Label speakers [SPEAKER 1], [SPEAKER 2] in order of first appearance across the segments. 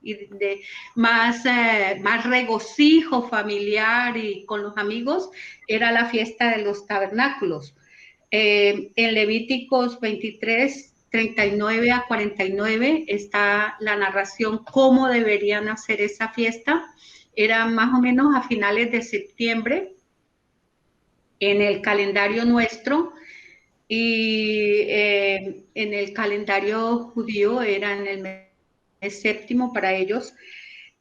[SPEAKER 1] y de más regocijo familiar y con los amigos, era la fiesta de los tabernáculos. En Levíticos 23, 39 a 49 está la narración cómo deberían hacer esa fiesta. Era más o menos a finales de septiembre en el calendario nuestro, y en el calendario judío era en el mes séptimo para ellos.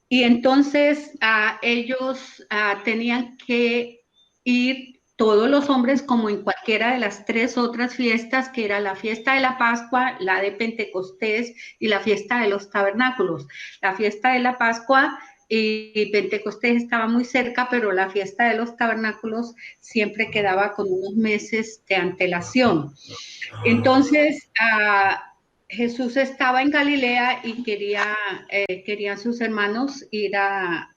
[SPEAKER 1] Y entonces ellos tenían que ir todos los hombres como en cualquiera de las tres otras fiestas, que era la fiesta de la Pascua, la de Pentecostés y la fiesta de los tabernáculos. La fiesta de la Pascua y Pentecostés estaba muy cerca, pero la fiesta de los tabernáculos siempre quedaba con unos meses de antelación. Entonces, Jesús estaba en Galilea y querían sus hermanos ir a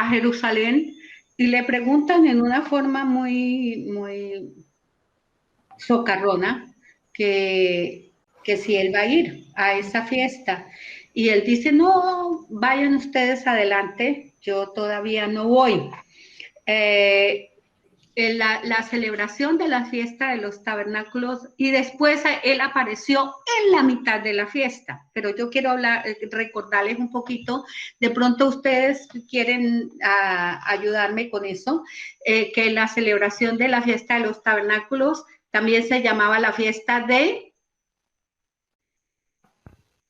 [SPEAKER 1] Jerusalén, y le preguntan en una forma muy, muy socarrona que si él va a ir a esa fiesta. Y él dice, no, vayan ustedes adelante, yo todavía no voy. La celebración de la fiesta de los tabernáculos, y después él apareció en la mitad de la fiesta, pero yo quiero recordarles un poquito, de pronto ustedes quieren ayudarme con eso, que la celebración de la fiesta de los tabernáculos también se llamaba la fiesta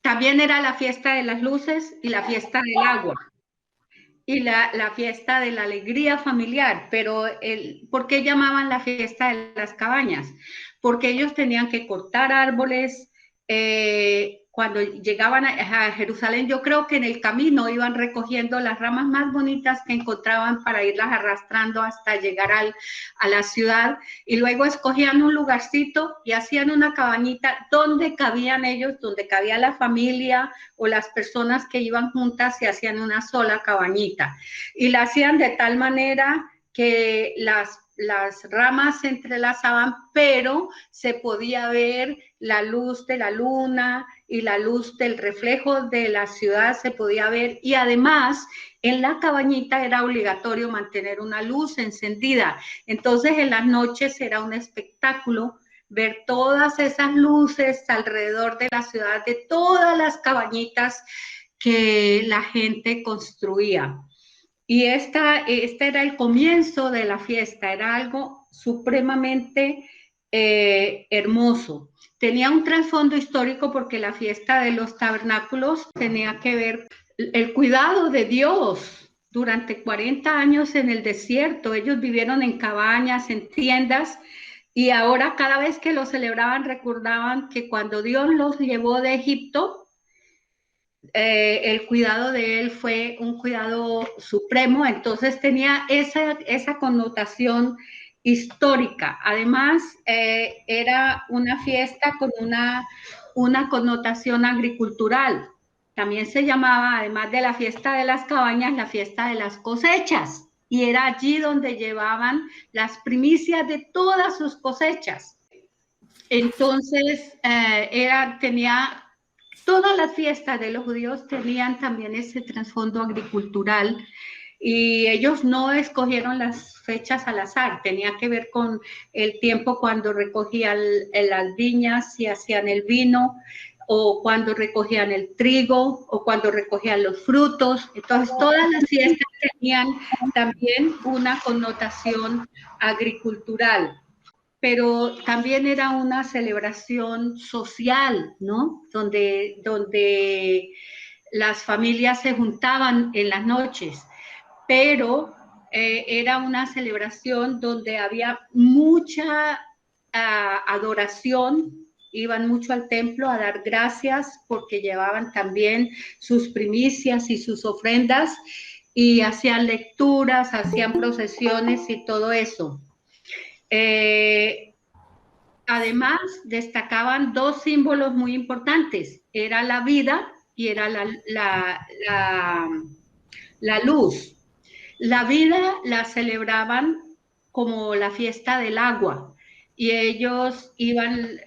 [SPEAKER 1] también era la fiesta de las luces y la fiesta del agua y la fiesta de la alegría familiar. Pero ¿por qué llamaban la fiesta de las cabañas? Porque ellos tenían que cortar árboles. Cuando llegaban a Jerusalén, yo creo que en el camino iban recogiendo las ramas más bonitas que encontraban para irlas arrastrando hasta llegar a la ciudad, y luego escogían un lugarcito y hacían una cabañita donde cabían ellos, donde cabía la familia o las personas que iban juntas, y hacían una sola cabañita, y la hacían de tal manera que las ramas se entrelazaban, pero se podía ver la luz de la luna y la luz del reflejo de la ciudad, se podía ver. Y además en la cabañita era obligatorio mantener una luz encendida. Entonces en las noches era un espectáculo ver todas esas luces alrededor de la ciudad, de todas las cabañitas que la gente construía. Y este era el comienzo de la fiesta, era algo supremamente hermoso. Tenía un trasfondo histórico porque la fiesta de los tabernáculos tenía que ver el cuidado de Dios durante 40 años en el desierto. Ellos vivieron en cabañas, en tiendas, y ahora cada vez que lo celebraban recordaban que cuando Dios los llevó de Egipto, el cuidado de él fue un cuidado supremo. Entonces tenía esa connotación histórica. Además, era una fiesta con una connotación agricultural. También se llamaba, además de la fiesta de las cabañas, la fiesta de las cosechas, y era allí donde llevaban las primicias de todas sus cosechas. Entonces, tenía todas las fiestas de los judíos tenían también ese trasfondo agricultural, y ellos no escogieron las fechas al azar, tenía que ver con el tiempo cuando recogían las viñas y hacían el vino, o cuando recogían el trigo, o cuando recogían los frutos. Entonces todas las fiestas tenían también una connotación agricultural, pero también era una celebración social, ¿no? Donde las familias se juntaban en las noches, pero era una celebración donde había mucha adoración. Iban mucho al templo a dar gracias porque llevaban también sus primicias y sus ofrendas, y hacían lecturas, hacían procesiones y todo eso. Además, destacaban dos símbolos muy importantes, era la vida y era la luz. La vida la celebraban como la fiesta del agua. y ellos iban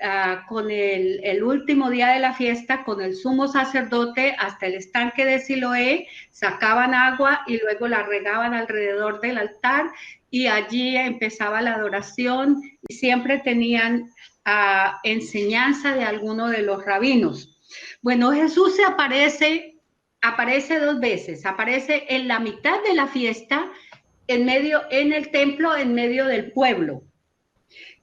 [SPEAKER 1] con el último día de la fiesta, con el sumo sacerdote hasta el estanque de Siloé, sacaban agua y luego la regaban alrededor del altar y allí empezaba la adoración y siempre tenían enseñanza de alguno de los rabinos. Bueno, Jesús aparece dos veces, aparece en la mitad de la fiesta, en el templo, en medio del pueblo.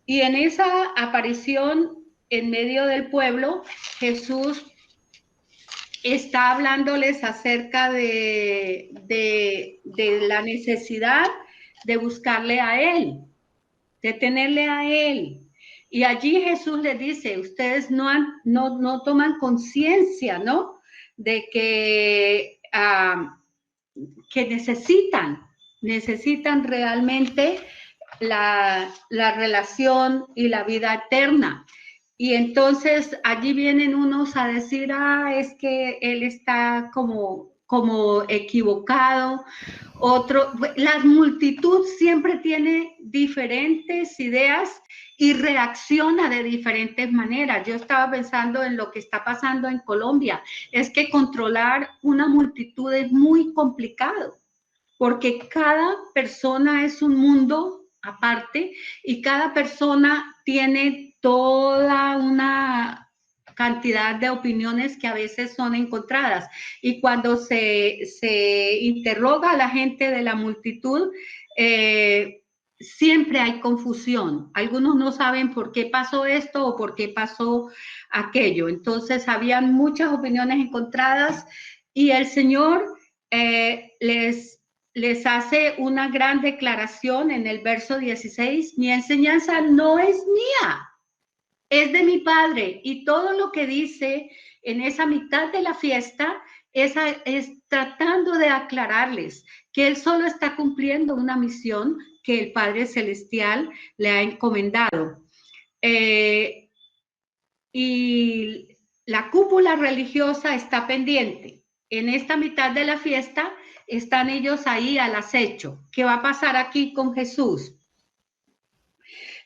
[SPEAKER 1] Y en esa aparición en medio del pueblo, Jesús está hablándoles acerca de la necesidad de buscarle a Él, de tenerle a Él. Y allí Jesús les dice, ustedes no toman conciencia, ¿no? De que necesitan realmente la relación y la vida eterna. Y entonces allí vienen unos a decir, es que él está como equivocado. La multitud siempre tiene diferentes ideas y reacciona de diferentes maneras. Yo estaba pensando en lo que está pasando en Colombia. Es que controlar una multitud es muy complicado, porque cada persona es un mundo aparte y cada persona tiene toda una cantidad de opiniones que a veces son encontradas. Y cuando se interroga a la gente de la multitud, siempre hay confusión. Algunos no saben por qué pasó esto o por qué pasó aquello. Entonces, habían muchas opiniones encontradas y el Señor les hace una gran declaración en el verso 16. Mi enseñanza no es mía, es de mi Padre. Y todo lo que dice en esa mitad de la fiesta es tratando de aclararles que Él solo está cumpliendo una misión que el Padre Celestial le ha encomendado. Y la cúpula religiosa está pendiente. En esta mitad de la fiesta están ellos ahí al acecho. ¿Qué va a pasar aquí con Jesús?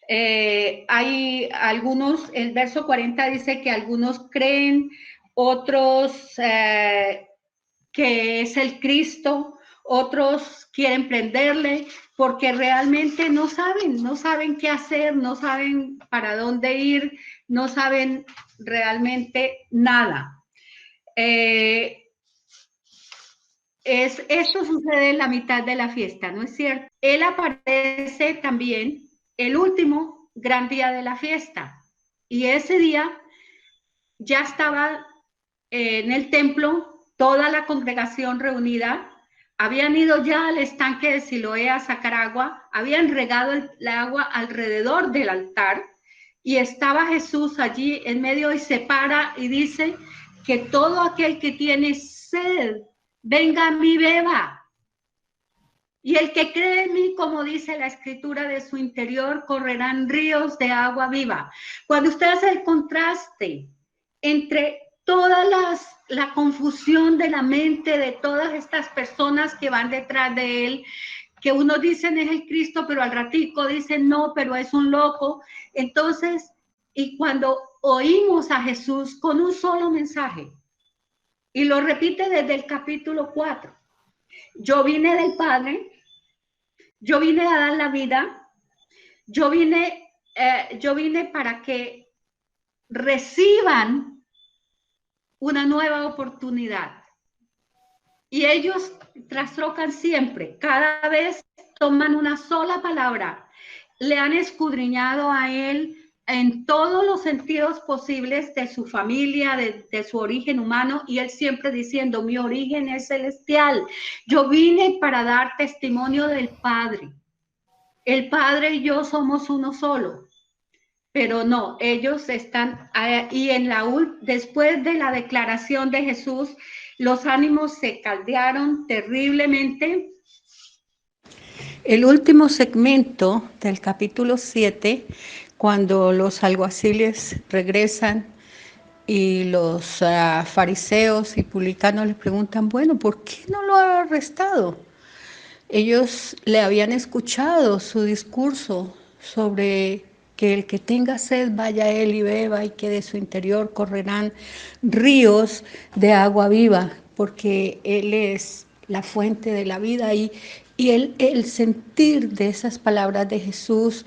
[SPEAKER 1] Hay algunos, el verso 40 dice que algunos creen, otros que es el Cristo, otros quieren prenderle porque realmente no saben qué hacer, no saben para dónde ir, no saben realmente nada. Esto sucede en la mitad de la fiesta, ¿no es cierto? Él aparece también el último gran día de la fiesta y ese día ya estaba en el templo toda la congregación reunida, habían ido ya al estanque de Siloé a sacar agua, habían regado el agua alrededor del altar y estaba Jesús allí en medio y se para y dice que todo aquel que tiene sed, venga a mí, beba. Y el que cree en mí, como dice la escritura, de su interior correrán ríos de agua viva. Cuando usted hace el contraste entre toda la confusión de la mente de todas estas personas que van detrás de él, que unos dicen es el Cristo, pero al ratico dicen no, pero es un loco. Entonces, y cuando oímos a Jesús con un solo mensaje, y lo repite desde el capítulo 4, yo vine del Padre, yo vine a dar la vida, yo vine para que reciban una nueva oportunidad. Y ellos trastrocan siempre, cada vez toman una sola palabra, le han escudriñado a él en todos los sentidos posibles de su familia, de su origen humano, y él siempre diciendo, mi origen es celestial, yo vine para dar testimonio del Padre. El Padre y yo somos uno solo. Pero no, ellos están ahí después de la declaración de Jesús, los ánimos se caldearon terriblemente. El último segmento del capítulo 7, cuando los alguaciles regresan y los fariseos y publicanos les preguntan, bueno, ¿por qué no lo ha arrestado? Ellos le habían escuchado su discurso sobre
[SPEAKER 2] que el que tenga sed vaya a él y beba, y que de su interior correrán ríos de agua viva, porque él es la fuente de la vida. Y el sentir de esas palabras de Jesús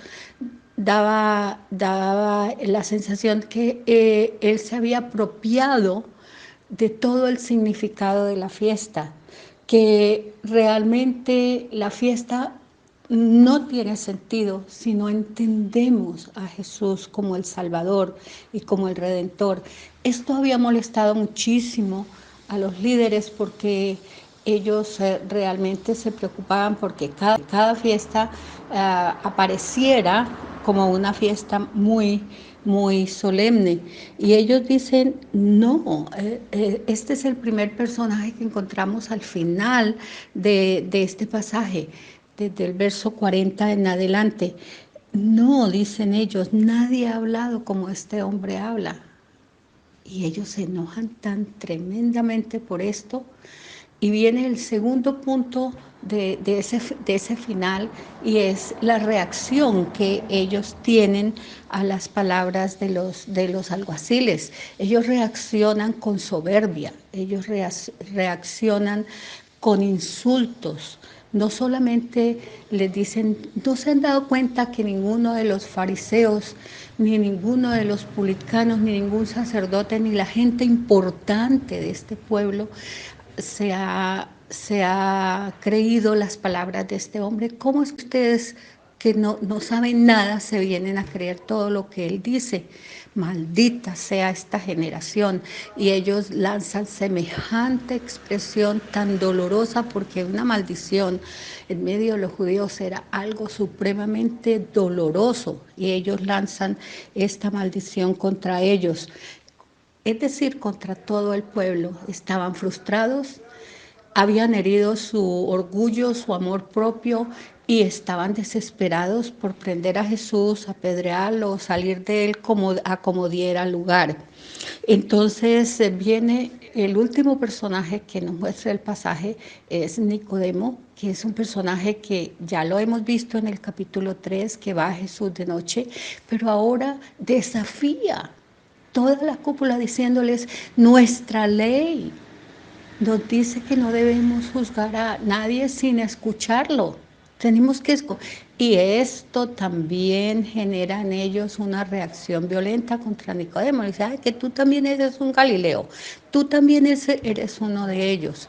[SPEAKER 2] daba la sensación que él se había apropiado de todo el significado de la fiesta, que realmente la fiesta no tiene sentido si no entendemos a Jesús como el Salvador y como el Redentor. Esto había molestado muchísimo a los líderes, porque ellos realmente se preocupaban porque cada fiesta apareciera como una fiesta muy, muy solemne. Y ellos dicen, no, este es el primer personaje que encontramos al final de este pasaje, desde el verso 40 en adelante. No, dicen ellos, nadie ha hablado como este hombre habla. Y ellos se enojan tan tremendamente por esto. Y viene el segundo punto de ese final, y es la reacción que ellos tienen a las palabras de los alguaciles. Ellos reaccionan con soberbia, ellos reaccionan con insultos. No solamente les dicen, no se han dado cuenta que ninguno de los fariseos, ni ninguno de los publicanos, ni ningún sacerdote, ni la gente importante de este pueblo se ha creído las palabras de este hombre. ¿Cómo es que ustedes, que no saben nada, se vienen a creer todo lo que él dice? Maldita sea esta generación. Y ellos lanzan semejante expresión tan dolorosa, porque una maldición en medio de los judíos era algo supremamente doloroso, y ellos lanzan esta maldición contra ellos, es decir, contra todo el pueblo. Estaban frustrados, habían herido su orgullo, su amor propio, y estaban desesperados por prender a Jesús, apedrearlo, salir de él como diera lugar. Entonces viene el último personaje que nos muestra el pasaje, es Nicodemo, que es un personaje que ya lo hemos visto en el capítulo 3, que va a Jesús de noche, pero ahora desafía toda la cúpula diciéndoles, nuestra ley nos dice que no debemos juzgar a nadie sin escucharlo. Tenemos que y esto también genera en ellos una reacción violenta contra Nicodemo. Dice, ay, que tú también eres un Galileo, tú también eres uno de ellos.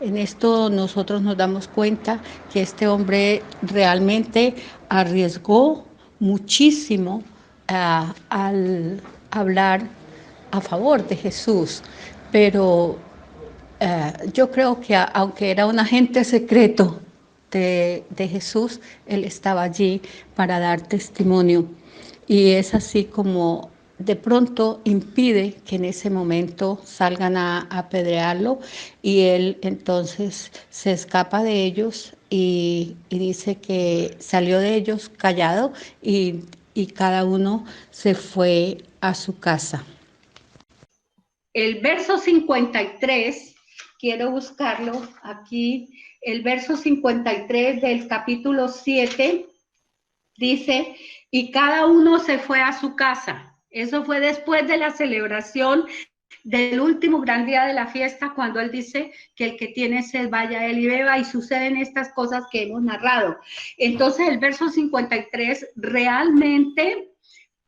[SPEAKER 2] En esto nosotros nos damos cuenta que este hombre realmente arriesgó muchísimo al hablar a favor de Jesús, pero yo creo que aunque era un agente secreto de Jesús, él estaba allí para dar testimonio. Y es así como de pronto impide que en ese momento salgan a apedrearlo, y él entonces se escapa de ellos, y dice que salió de ellos callado, y cada uno se fue a su casa.
[SPEAKER 1] El verso 53, quiero buscarlo aquí, el verso 53 del capítulo 7 dice, y cada uno se fue a su casa. Eso fue después de la celebración del último gran día de la fiesta, cuando él dice que el que tiene sed vaya a él y beba, y suceden estas cosas que hemos narrado. Entonces el verso 53 realmente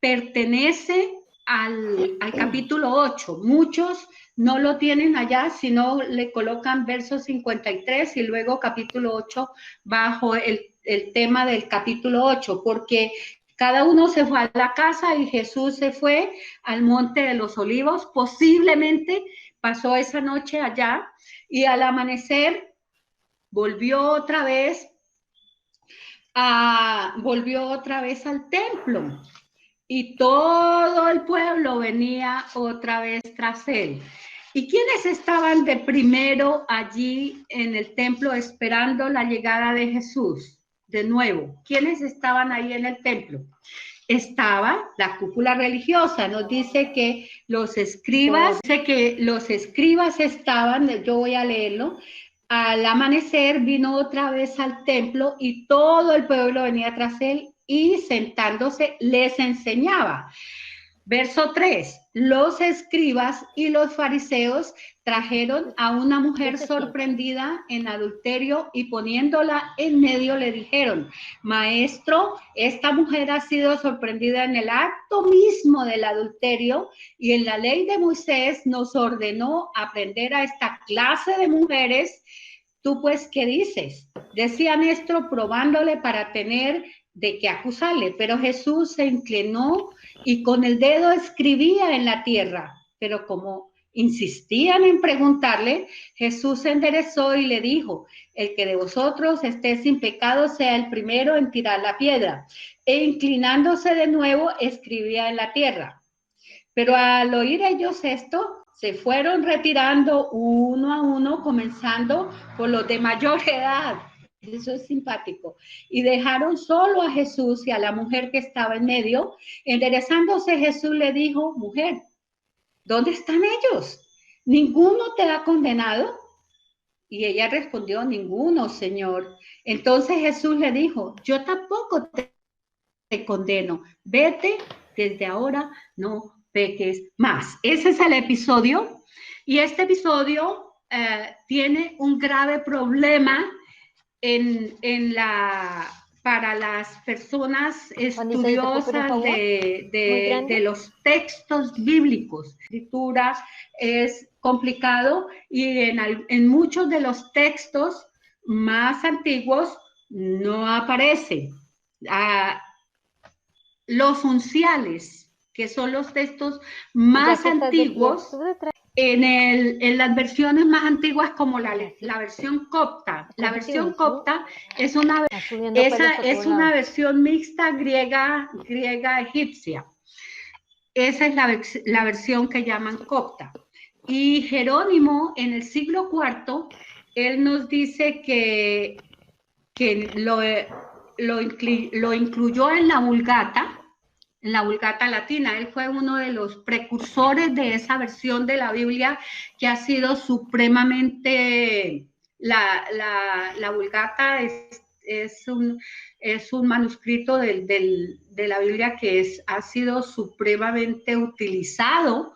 [SPEAKER 1] pertenece al capítulo 8. Muchos no lo tienen allá, sino le colocan verso 53 y luego capítulo 8 bajo el tema del capítulo 8, porque cada uno se fue a la casa y Jesús se fue al Monte de los Olivos. Posiblemente pasó esa noche allá, y al amanecer volvió otra vez al templo, y todo el pueblo venía otra vez tras él. ¿Y quiénes estaban de primero allí en el templo esperando la llegada de Jesús? De nuevo, ¿quiénes estaban ahí en el templo? Estaba la cúpula religiosa. Nos dice que los escribas estaban, yo voy a leerlo, al amanecer vino otra vez al templo y todo el pueblo venía tras él, y sentándose les enseñaba. Verso 3, los escribas y los fariseos trajeron a una mujer sorprendida en adulterio y poniéndola en medio le dijeron, maestro, esta mujer ha sido sorprendida en el acto mismo del adulterio y en la ley de Moisés nos ordenó aprender a esta clase de mujeres. ¿Tú pues qué dices? Decían esto probándole para tener de qué acusarle, pero Jesús se inclinó y con el dedo escribía en la tierra, pero como insistían en preguntarle, Jesús se enderezó y le dijo, el que de vosotros esté sin pecado sea el primero en tirar la piedra, e inclinándose de nuevo escribía en la tierra. Pero al oír ellos esto, se fueron retirando uno a uno, comenzando por los de mayor edad. Eso es simpático. Y dejaron solo a Jesús y a la mujer que estaba en medio. Enderezándose Jesús le dijo, mujer, ¿dónde están ellos? ¿Ninguno te ha condenado? Y ella respondió, ninguno, Señor. Entonces Jesús le dijo, yo tampoco te condeno. Vete, desde ahora no peques más. Ese es el episodio. Y este episodio tiene un grave problema para las personas estudiosas de los textos bíblicos. La escritura es complicado y en muchos de los textos más antiguos no aparece. Los unciales, que son los textos más antiguos, en las versiones más antiguas como la versión copta. La versión copta es una versión mixta griega-egipcia. Esa es la versión que llaman copta. Y Jerónimo, en el siglo IV, él nos dice que lo incluyó en la Vulgata latina. Él fue uno de los precursores de esa versión de la Biblia que ha sido supremamente, la Vulgata es un manuscrito de la Biblia que ha sido supremamente utilizado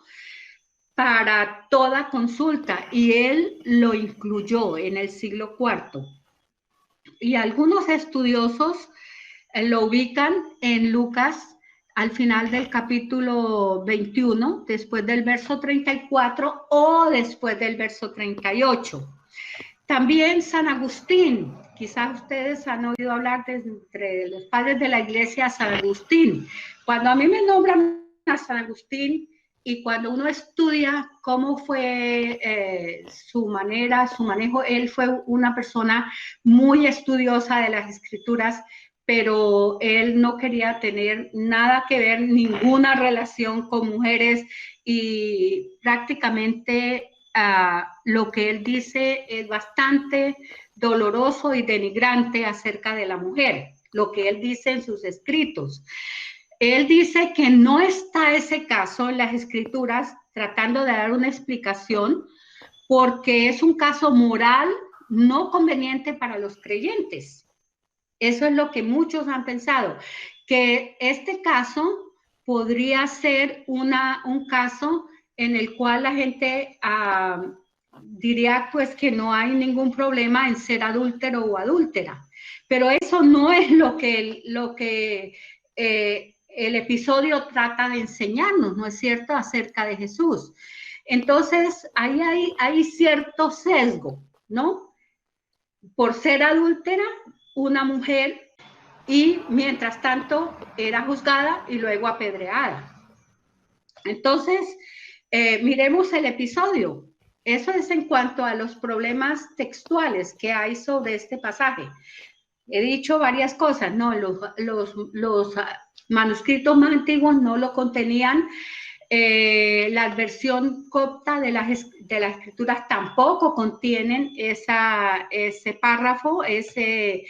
[SPEAKER 1] para toda consulta y él lo incluyó en el siglo IV. Y algunos estudiosos lo ubican en Lucas al final del capítulo 21, después del verso 34 o después del verso 38. También San Agustín, quizás ustedes han oído hablar entre los padres de la iglesia, San Agustín. Cuando a mí me nombran a San Agustín y cuando uno estudia cómo fue su manejo, él fue una persona muy estudiosa de las escrituras, pero él no quería tener nada que ver, ninguna relación con mujeres y prácticamente lo que él dice es bastante doloroso y denigrante acerca de la mujer, lo que él dice en sus escritos. Él dice que no está ese caso en las escrituras, tratando de dar una explicación, porque es un caso moral no conveniente para los creyentes. Eso es lo que muchos han pensado, que este caso podría ser un caso en el cual la gente diría pues que no hay ningún problema en ser adúltero o adúltera. Pero eso no es lo que el episodio trata de enseñarnos, ¿no es cierto?, acerca de Jesús. Entonces, ahí hay cierto sesgo, ¿no? Por ser adúltera, una mujer, y mientras tanto era juzgada y luego apedreada. Entonces, miremos el episodio. Eso es en cuanto a los problemas textuales que hay sobre este pasaje. He dicho varias cosas, ¿no? Los manuscritos más antiguos no lo contenían. La versión copta de las escrituras tampoco contienen ese párrafo, ese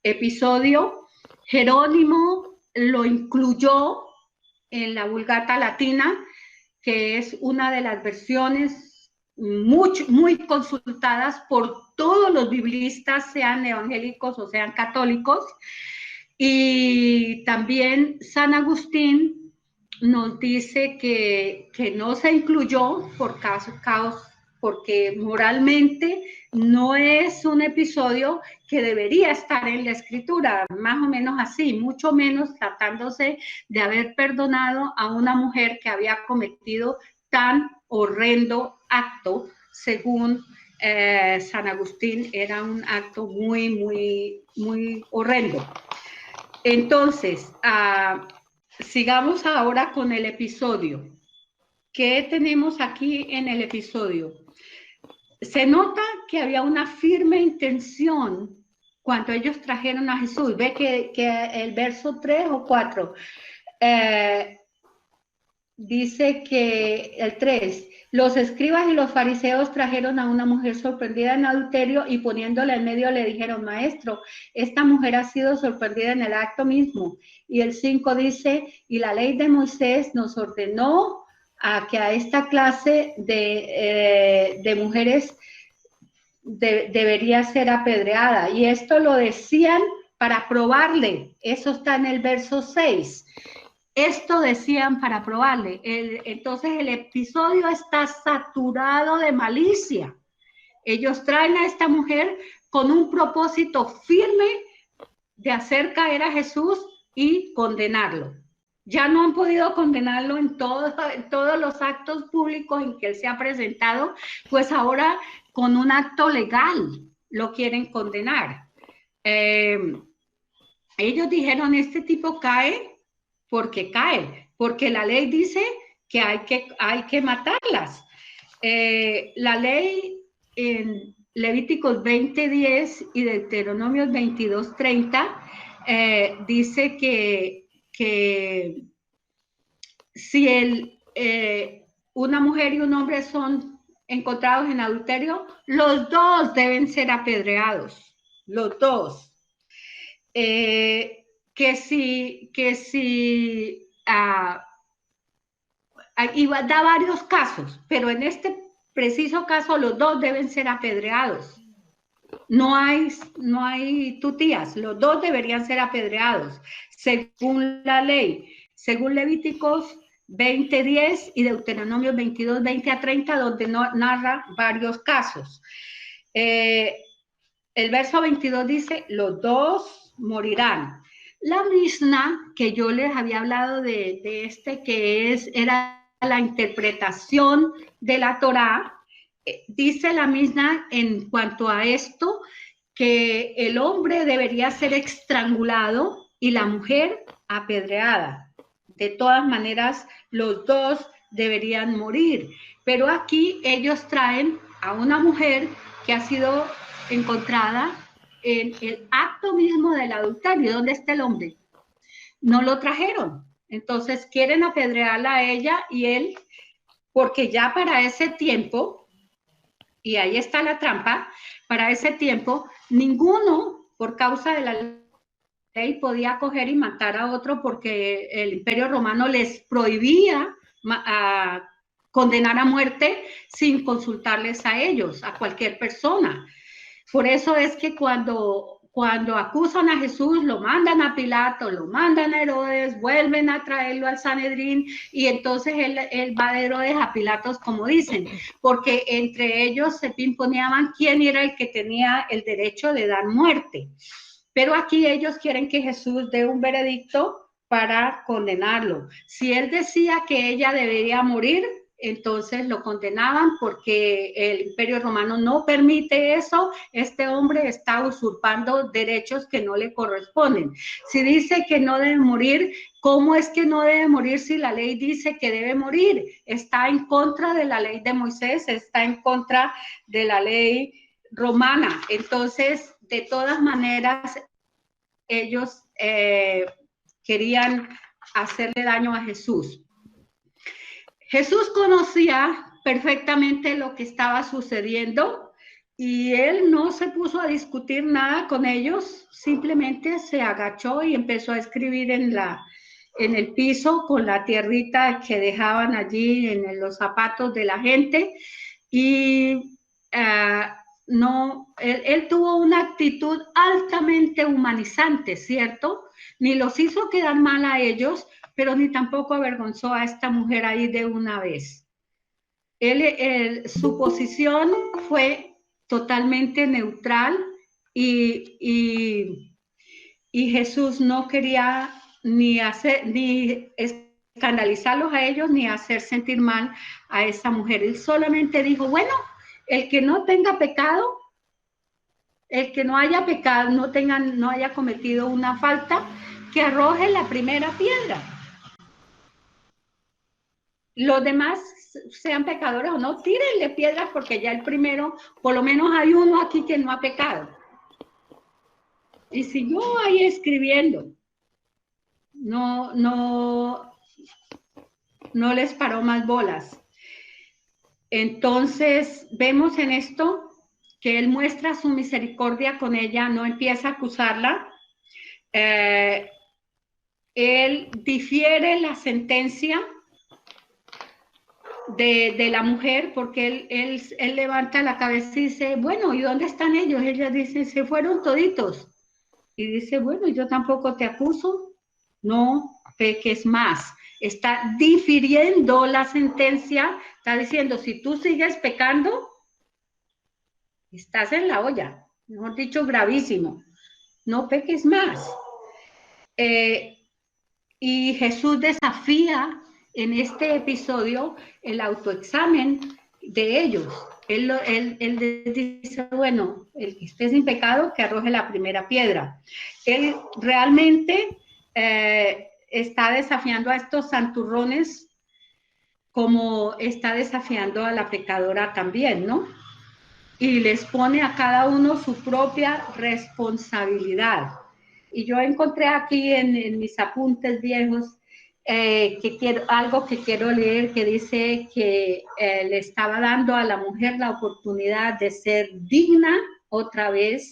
[SPEAKER 1] episodio. Jerónimo lo incluyó en la Vulgata latina, que es una de las versiones muy consultadas por todos los biblistas, sean evangélicos o sean católicos. Y también San Agustín nos dice que no se incluyó por caos, porque moralmente no es un episodio que debería estar en la escritura, más o menos así, mucho menos tratándose de haber perdonado a una mujer que había cometido tan horrendo acto, según San Agustín, era un acto muy, muy, muy horrendo. Entonces, sigamos ahora con el episodio. ¿Qué tenemos aquí en el episodio? Se nota que había una firme intención cuando ellos trajeron a Jesús. Ve que el verso 3 o 4 dice que el 3, los escribas y los fariseos trajeron a una mujer sorprendida en adulterio y poniéndola en medio le dijeron, maestro, esta mujer ha sido sorprendida en el acto mismo. Y el 5 dice, y la ley de Moisés nos ordenó que a esta clase de mujeres debería ser apedreada. Y esto lo decían para probarle. Eso está en el verso 6. Esto decían para probarle. Entonces el episodio está saturado de malicia. Ellos traen a esta mujer con un propósito firme de hacer caer a Jesús y condenarlo. Ya no han podido condenarlo en todos los actos públicos en que él se ha presentado, pues ahora con un acto legal lo quieren condenar. Ellos dijeron, este tipo cae, porque la ley dice que hay que matarlas. La ley en Levíticos 20:10 y Deuteronomios 22:30 dice que si una mujer y un hombre son encontrados en adulterio, los dos deben ser apedreados, los dos. Que si y da varios casos, pero en este preciso caso los dos deben ser apedreados. No hay tutías, los dos deberían ser apedreados, según la ley, según Levíticos 20:10 y Deuteronomio 22:20-30, donde narra varios casos. El verso 22 dice, los dos morirán. La Mishnah, que yo les había hablado de que era la interpretación de la Torá, dice la Mishnah en cuanto a esto, que el hombre debería ser estrangulado y la mujer apedreada. De todas maneras, los dos deberían morir. Pero aquí ellos traen a una mujer que ha sido encontrada en el acto mismo del adulterio. ¿Dónde está el hombre? No lo trajeron. Entonces quieren apedrearla a ella y él, porque ya para ese tiempo, y ahí está la trampa, para ese tiempo ninguno, por causa de la ley, podía coger y matar a otro porque el Imperio Romano les prohibía condenar a muerte sin consultarles a ellos, a cualquier persona. Por eso es que cuando acusan a Jesús, lo mandan a Pilato, lo mandan a Herodes, vuelven a traerlo al Sanedrín y entonces él va de Herodes a Pilatos, como dicen, porque entre ellos se pimponeaban quién era el que tenía el derecho de dar muerte. Pero aquí ellos quieren que Jesús dé un veredicto para condenarlo. Si él decía que ella debería morir, entonces lo condenaban porque el Imperio Romano no permite eso. Este hombre está usurpando derechos que no le corresponden. Si dice que no debe morir, ¿cómo es que no debe morir si la ley dice que debe morir? Está en contra de la ley de Moisés, está en contra de la ley romana. Entonces, de todas maneras, ellos querían hacerle daño a Jesús. Jesús conocía perfectamente lo que estaba sucediendo y él no se puso a discutir nada con ellos, simplemente se agachó y empezó a escribir en el piso con la tierrita que dejaban allí en los zapatos de la gente y él tuvo una actitud altamente humanizante, ¿cierto? Ni los hizo quedar mal a ellos, pero ni tampoco avergonzó a esta mujer ahí de una vez. Su posición fue totalmente neutral y Jesús no quería ni escandalizarlos a ellos ni hacer sentir mal a esa mujer. Él solamente dijo, bueno, el que no tenga pecado, el que no haya pecado, no haya cometido una falta, que arroje la primera piedra. Los demás, sean pecadores o no, tírenle piedras porque ya el primero, por lo menos hay uno aquí que no ha pecado. Y siguió ahí escribiendo. No les paró más bolas. Entonces, vemos en esto que él muestra su misericordia con ella, no empieza a acusarla. Él difiere la sentencia de la mujer, porque él levanta la cabeza y dice, bueno, ¿y dónde están ellos? Ella dice, se fueron toditos. Y dice, bueno, yo tampoco te acuso, no peques más. Está difiriendo la sentencia, está diciendo, si tú sigues pecando, estás en la olla, mejor dicho, gravísimo, no peques más. Y Jesús desafía en este episodio el autoexamen de ellos. Él dice, bueno, el que esté sin pecado, que arroje la primera piedra. Él realmente está desafiando a estos santurrones como está desafiando a la pecadora también, ¿no? Y les pone a cada uno su propia responsabilidad. Y yo encontré aquí en mis apuntes viejos algo que quiero leer, que dice que le estaba dando a la mujer la oportunidad de ser digna otra vez,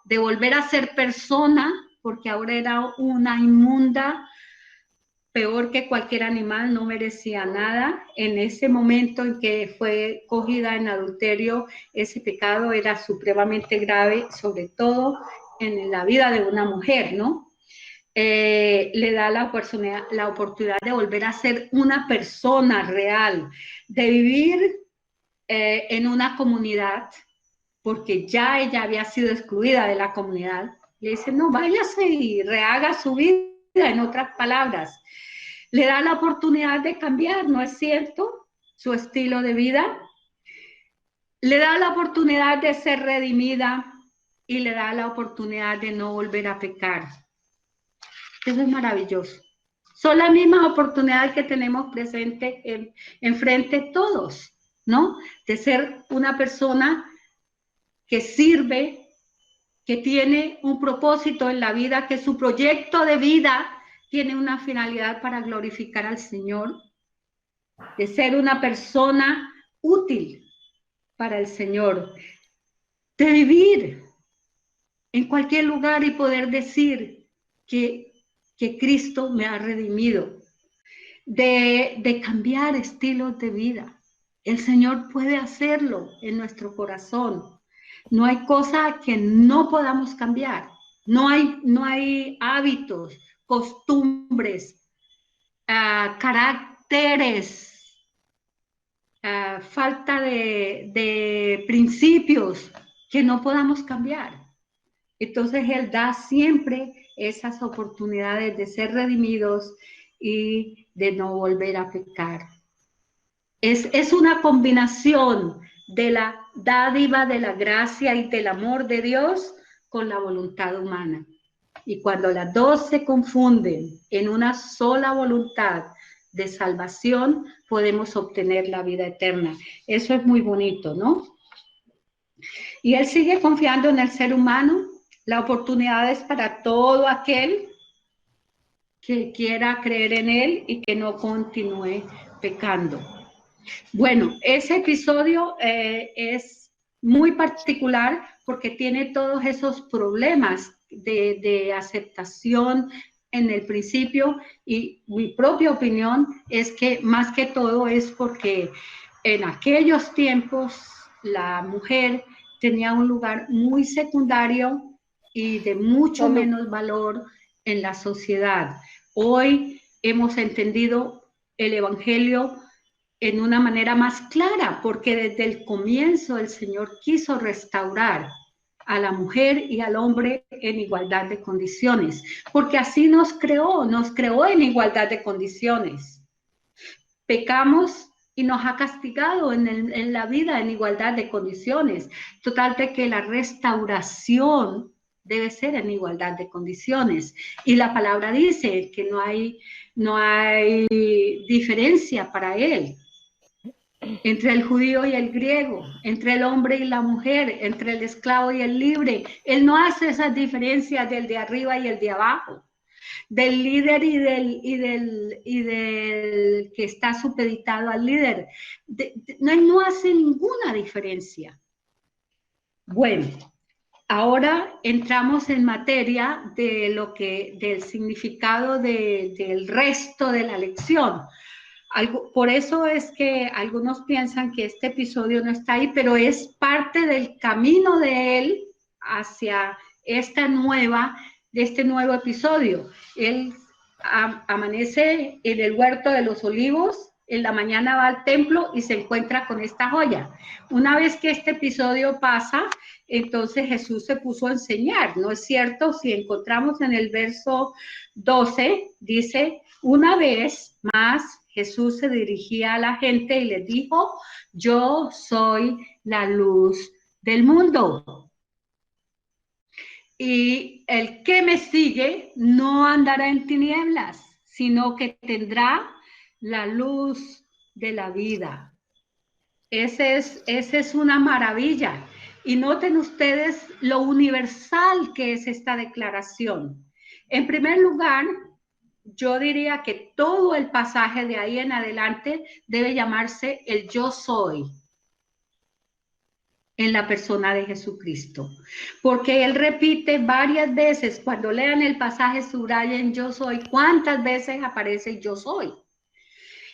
[SPEAKER 1] de volver a ser persona, porque ahora era una inmunda, peor que cualquier animal, no merecía nada. En ese momento en que fue cogida en adulterio, ese pecado era supremamente grave, sobre todo en la vida de una mujer, ¿no? Le da la oportunidad de volver a ser una persona real, de vivir en una comunidad, porque ya ella había sido excluida de la comunidad. Le dice, no, váyase y rehaga su vida, en otras palabras. Le da la oportunidad de cambiar, ¿no es cierto? Su estilo de vida. Le da la oportunidad de ser redimida y le da la oportunidad de no volver a pecar. Eso es maravilloso. Son las mismas oportunidades que tenemos presente enfrente todos, ¿no? De ser una persona que sirve, que tiene un propósito en la vida, que su proyecto de vida tiene una finalidad para glorificar al Señor, de ser una persona útil para el Señor, de vivir en cualquier lugar y poder decir que Cristo me ha redimido, de cambiar estilos de vida. El Señor puede hacerlo en nuestro corazón. No hay cosa que no podamos cambiar. No hay hábitos, costumbres, caracteres, falta de principios que no podamos cambiar. Entonces Él da siempre esas oportunidades de ser redimidos y de no volver a pecar. Es una combinación de la dádiva, de la gracia y del amor de Dios con la voluntad humana. Y cuando las dos se confunden en una sola voluntad de salvación, podemos obtener la vida eterna. Eso es muy bonito, ¿no? Y Él sigue confiando en el ser humano. La oportunidad es para todo aquel que quiera creer en Él y que no continúe pecando. Bueno, ese episodio es muy particular porque tiene todos esos problemas de aceptación en el principio, y mi propia opinión es que más que todo es porque en aquellos tiempos la mujer tenía un lugar muy secundario y de mucho menos valor en la sociedad. Hoy hemos entendido el Evangelio en una manera más clara, porque desde el comienzo el Señor quiso restaurar a la mujer y al hombre en igualdad de condiciones, porque así nos creó en igualdad de condiciones. Pecamos y nos ha castigado en la vida en igualdad de condiciones, total de que la restauración debe ser en igualdad de condiciones. Y la palabra dice que no hay diferencia para él entre el judío y el griego, entre el hombre y la mujer, entre el esclavo y el libre. Él no hace esas diferencias del de arriba y el de abajo, del líder y del que está supeditado al líder. No hace ninguna diferencia. Bueno, ahora entramos en materia de del significado del resto de la lección. Por eso es que algunos piensan que este episodio no está ahí, pero es parte del camino de él hacia este nuevo episodio. Él amanece en el huerto de los olivos, en la mañana va al templo y se encuentra con esta joya. Una vez que este episodio pasa, entonces Jesús se puso a enseñar, ¿no es cierto? Si encontramos en el verso 12, dice, una vez más Jesús se dirigía a la gente y les dijo, yo soy la luz del mundo. Y el que me sigue no andará en tinieblas, sino que tendrá la luz de la vida. Esa es una maravilla. Y noten ustedes lo universal que es esta declaración. En primer lugar, yo diría que todo el pasaje de ahí en adelante debe llamarse el yo soy en la persona de Jesucristo, porque él repite varias veces, cuando lean el pasaje subrayen yo soy, ¿cuántas veces aparece yo soy?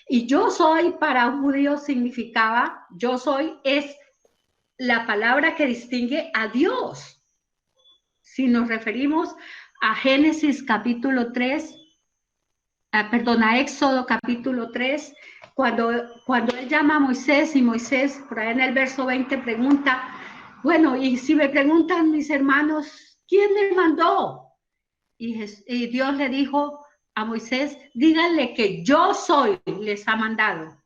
[SPEAKER 1] Y yo soy para un judío significaba, yo soy es la palabra que distingue a Dios. Si nos referimos a Génesis capítulo 3, a Éxodo capítulo 3, cuando él llama a Moisés y Moisés, por ahí en el verso 20, pregunta, bueno, y si me preguntan mis hermanos, ¿quién me mandó? Y Dios le dijo a Moisés, díganle que yo soy, les ha mandado.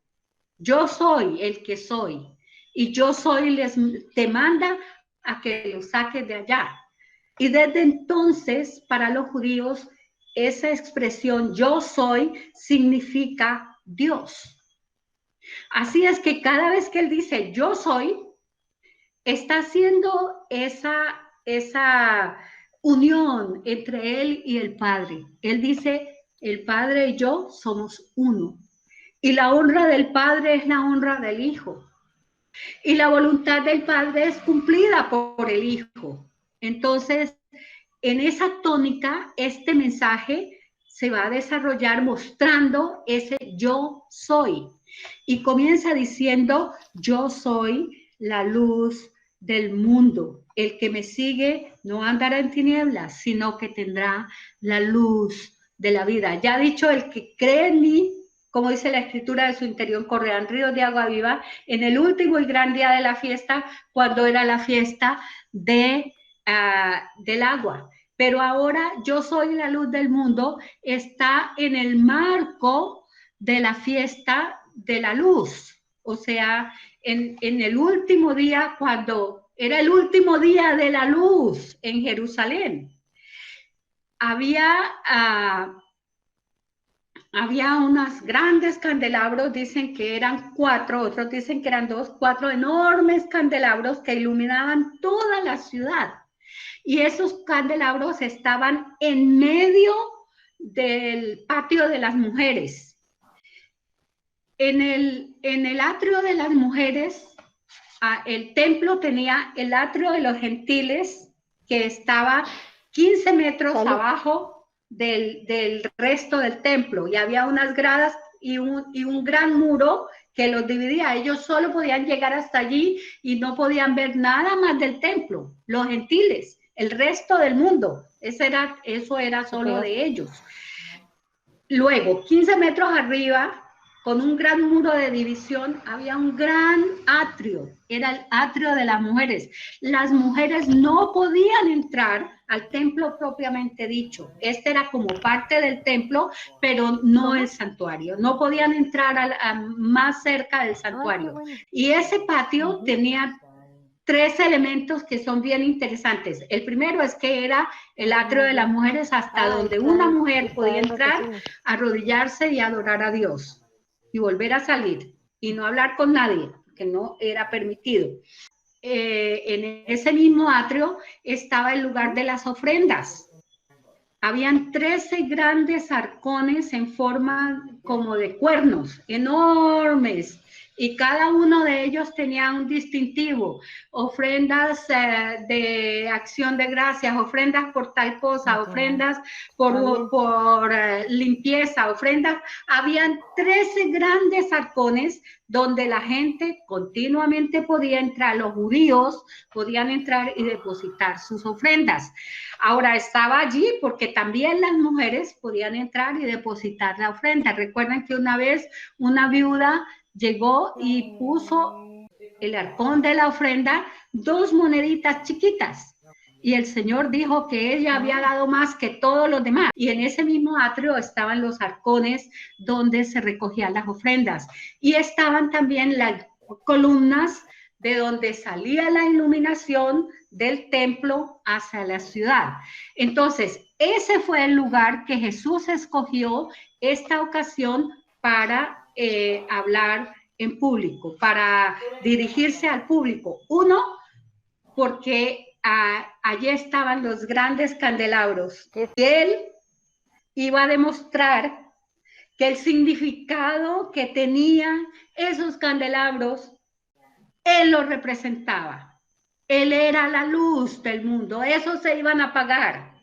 [SPEAKER 1] Yo soy el que soy. Y yo soy te manda a que lo saques de allá. Y desde entonces, para los judíos, esa expresión yo soy significa Dios. Así es que cada vez que él dice yo soy, está haciendo esa unión entre él y el Padre. Él dice, el Padre y yo somos uno. Y la honra del Padre es la honra del Hijo. Y la voluntad del Padre es cumplida por el Hijo. Entonces, en esa tónica, este mensaje se va a desarrollar mostrando ese yo soy. Y comienza diciendo, yo soy la luz del mundo. El que me sigue no andará en tinieblas, sino que tendrá la luz de la vida. Ya dicho, el que cree en mí, como dice la escritura, de su interior correrán ríos de agua viva, en el último y gran día de la fiesta, cuando era la fiesta del agua. Pero ahora yo soy la luz del mundo, está en el marco de la fiesta de la luz. O sea, en el último día, cuando era el último día de la luz en Jerusalén, había unos grandes candelabros, dicen que eran 4, otros dicen que eran 2, 4 enormes candelabros que iluminaban toda la ciudad. Y esos candelabros estaban en medio del patio de las mujeres. En el atrio de las mujeres, el templo tenía el atrio de los gentiles, que estaba 15 metros abajo del resto del templo, y había unas gradas y un gran muro que los dividía. Ellos solo podían llegar hasta allí y no podían ver nada más del templo. Los gentiles, el resto del mundo, eso era solo de ellos. Luego, 15 metros arriba, con un gran muro de división, había un gran atrio, era el atrio de las mujeres. Las mujeres no podían entrar al templo propiamente dicho. Este era como parte del templo, pero no el santuario. No podían entrar más cerca del santuario. Y ese patio tenía 3 elementos que son bien interesantes. El primero es que era el atrio de las mujeres, hasta donde una mujer podía entrar, arrodillarse y adorar a Dios y volver a salir y no hablar con nadie, que no era permitido. En ese mismo atrio estaba el lugar de las ofrendas. Habían 13 grandes arcones en forma como de cuernos, enormes, y cada uno de ellos tenía un distintivo, ofrendas de acción de gracias, ofrendas por tal cosa, ofrendas por limpieza, ofrendas. Habían 13 grandes arcones donde la gente continuamente podía entrar, los judíos podían entrar y depositar sus ofrendas. Ahora estaba allí porque también las mujeres podían entrar y depositar la ofrenda. Recuerden que una vez una viuda llegó y puso el arcón de la ofrenda 2 moneditas chiquitas. Y el Señor dijo que ella había dado más que todos los demás. Y en ese mismo atrio estaban los arcones donde se recogían las ofrendas. Y estaban también las columnas de donde salía la iluminación del templo hacia la ciudad. Entonces, ese fue el lugar que Jesús escogió esta ocasión para hablar en público, para dirigirse al público. Uno, porque allí estaban los grandes candelabros. Él iba a demostrar que el significado que tenían esos candelabros, él lo representaba. Él era la luz del mundo. Esos se iban a apagar.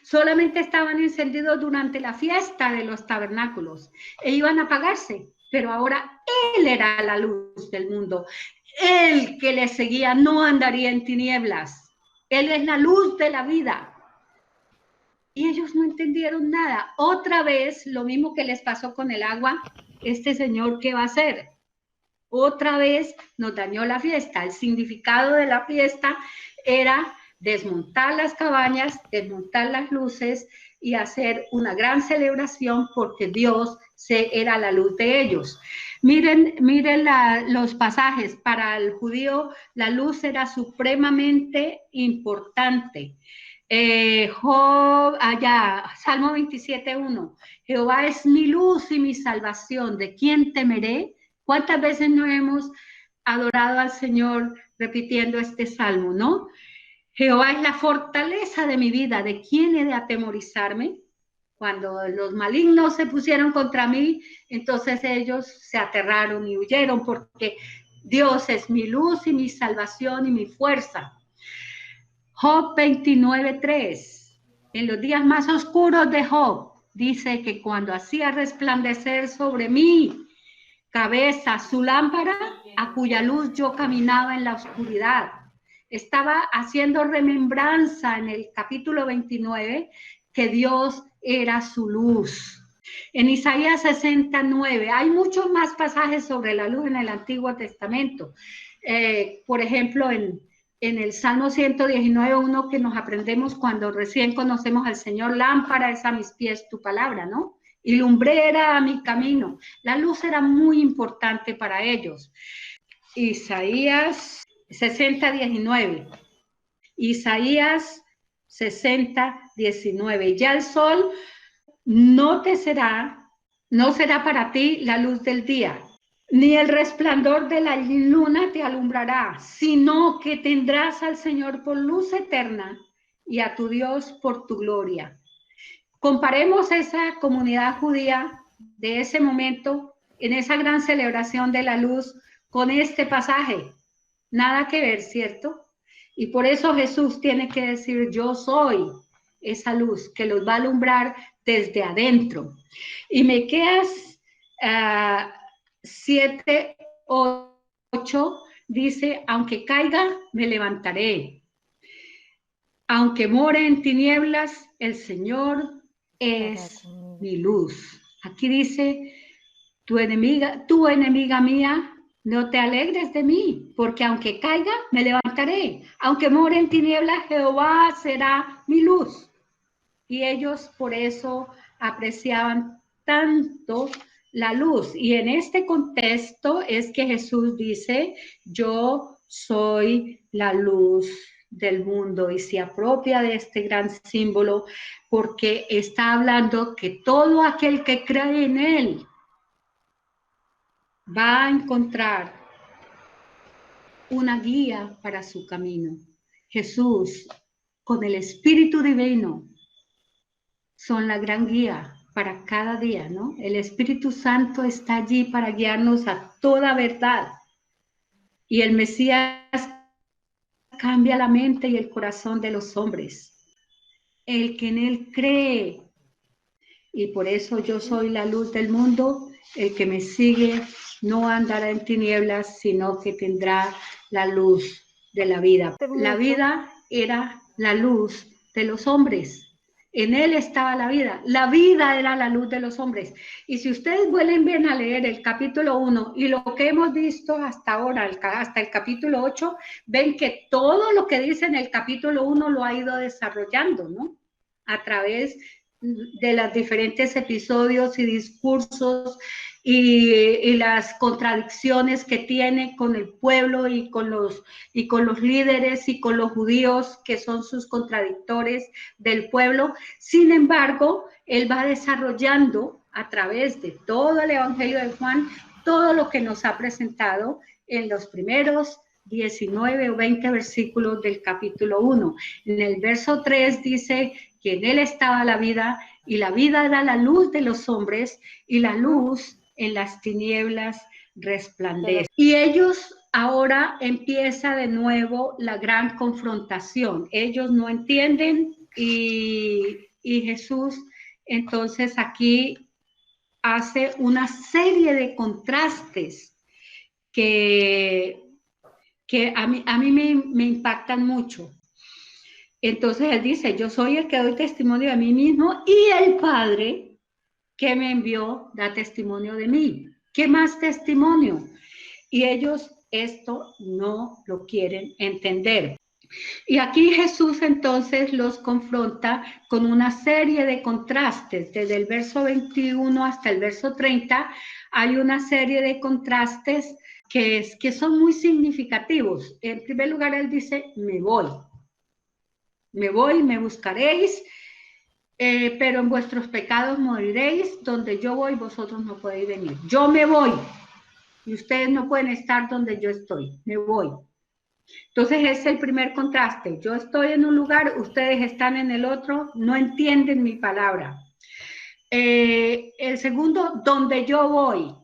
[SPEAKER 1] Solamente estaban encendidos durante la fiesta de los tabernáculos e iban a apagarse. Pero ahora él era la luz del mundo. Él que le seguía no andaría en tinieblas. Él es la luz de la vida. Y ellos no entendieron nada. Otra vez, lo mismo que les pasó con el agua, este señor, ¿qué va a hacer? Otra vez nos dañó la fiesta. El significado de la fiesta era desmontar las cabañas, desmontar las luces y hacer una gran celebración porque Dios era la luz de ellos. Miren los pasajes. Para el judío la luz era supremamente importante. Salmo 27:1. Jehová es mi luz y mi salvación. ¿De quién temeré? ¿Cuántas veces no hemos adorado al Señor repitiendo este salmo, no? Jehová es la fortaleza de mi vida. ¿De quién he de atemorizarme? Cuando los malignos se pusieron contra mí, entonces ellos se aterraron y huyeron porque Dios es mi luz y mi salvación y mi fuerza. Job 29:3. En los días más oscuros de Job, dice que cuando hacía resplandecer sobre mí cabeza su lámpara, a cuya luz yo caminaba en la oscuridad. Estaba haciendo remembranza en el capítulo 29 que Dios era su luz. En Isaías 69, hay muchos más pasajes sobre la luz en el Antiguo Testamento. Por ejemplo, en el Salmo 119, uno que nos aprendemos cuando recién conocemos al Señor: lámpara es a mis pies tu palabra, ¿no? Y lumbrera a mi camino. La luz era muy importante para ellos. Isaías 60:19. Isaías 60:19. Ya el sol no será para ti la luz del día, ni el resplandor de la luna te alumbrará, sino que tendrás al Señor por luz eterna y a tu Dios por tu gloria. Comparemos esa comunidad judía de ese momento, en esa gran celebración de la luz, con este pasaje. Nada que ver, ¿cierto? Y por eso Jesús tiene que decir: yo soy esa luz que los va a alumbrar desde adentro. Y Miqueas 7, 8 dice, aunque caiga, me levantaré. Aunque more en tinieblas, el Señor es mi luz. Aquí dice, tu enemiga mía, no te alegres de mí, porque aunque caiga, me levantaré. Aunque more en tinieblas, Jehová será mi luz. Y ellos por eso apreciaban tanto la luz. Y en este contexto es que Jesús dice, yo soy la luz del mundo, y se apropia de este gran símbolo porque está hablando que todo aquel que cree en él va a encontrar una guía para su camino. Jesús, con el Espíritu Divino, son la gran guía para cada día, ¿no? El Espíritu Santo está allí para guiarnos a toda verdad. Y el Mesías cambia la mente y el corazón de los hombres. El que en él cree. Y por eso yo soy la luz del mundo. El que me sigue no andará en tinieblas, sino que tendrá la luz de la vida. La vida era la luz de los hombres. En él estaba la vida era la luz de los hombres. Y si ustedes vuelven a leer el capítulo 1 y lo que hemos visto hasta ahora, hasta el capítulo 8, ven que todo lo que dice en el capítulo 1 lo ha ido desarrollando, ¿no? A través de los diferentes episodios y discursos y las contradicciones que tiene con el pueblo y con los líderes y con los judíos que son sus contradictores del pueblo. Sin embargo, él va desarrollando a través de todo el Evangelio de Juan todo lo que nos ha presentado en los primeros 19 o 20 versículos del capítulo 1. En el verso 3 dice que en él estaba la vida, y la vida era la luz de los hombres, y la luz en las tinieblas resplandece. Y ellos ahora empieza de nuevo la gran confrontación. Ellos no entienden y Jesús entonces aquí hace una serie de contrastes que a mí me impactan mucho. Entonces él dice, yo soy el que doy testimonio de mí mismo, y el Padre que me envió da testimonio de mí. ¿Qué más testimonio? Y ellos esto no lo quieren entender. Y aquí Jesús entonces los confronta con una serie de contrastes. Desde el verso 21 hasta el verso 30 hay una serie de contrastes que son muy significativos. En primer lugar, él dice, me voy, me buscaréis, pero en vuestros pecados moriréis. Donde yo voy, vosotros no podéis venir. Yo me voy y ustedes no pueden estar donde yo estoy. Me voy. Entonces es el primer contraste. Yo estoy en un lugar, ustedes están en el otro, no entienden mi palabra. El segundo, donde yo voy.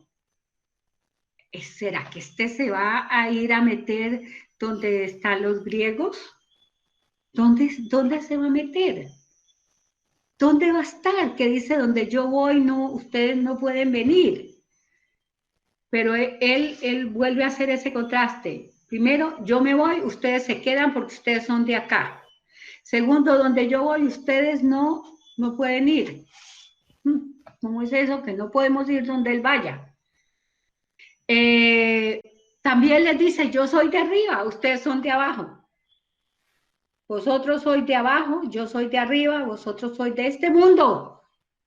[SPEAKER 1] ¿Será que se va a ir a meter donde están los griegos? ¿Dónde se va a meter? ¿Dónde va a estar? Que dice, donde yo voy, no, ustedes no pueden venir. Pero él vuelve a hacer ese contraste. Primero, yo me voy, ustedes se quedan porque ustedes son de acá. Segundo, donde yo voy, ustedes no pueden ir. ¿Cómo es eso? Que no podemos ir donde él vaya. También les dice, yo soy de arriba, ustedes son de abajo. Vosotros sois de abajo, yo soy de arriba, vosotros sois de este mundo.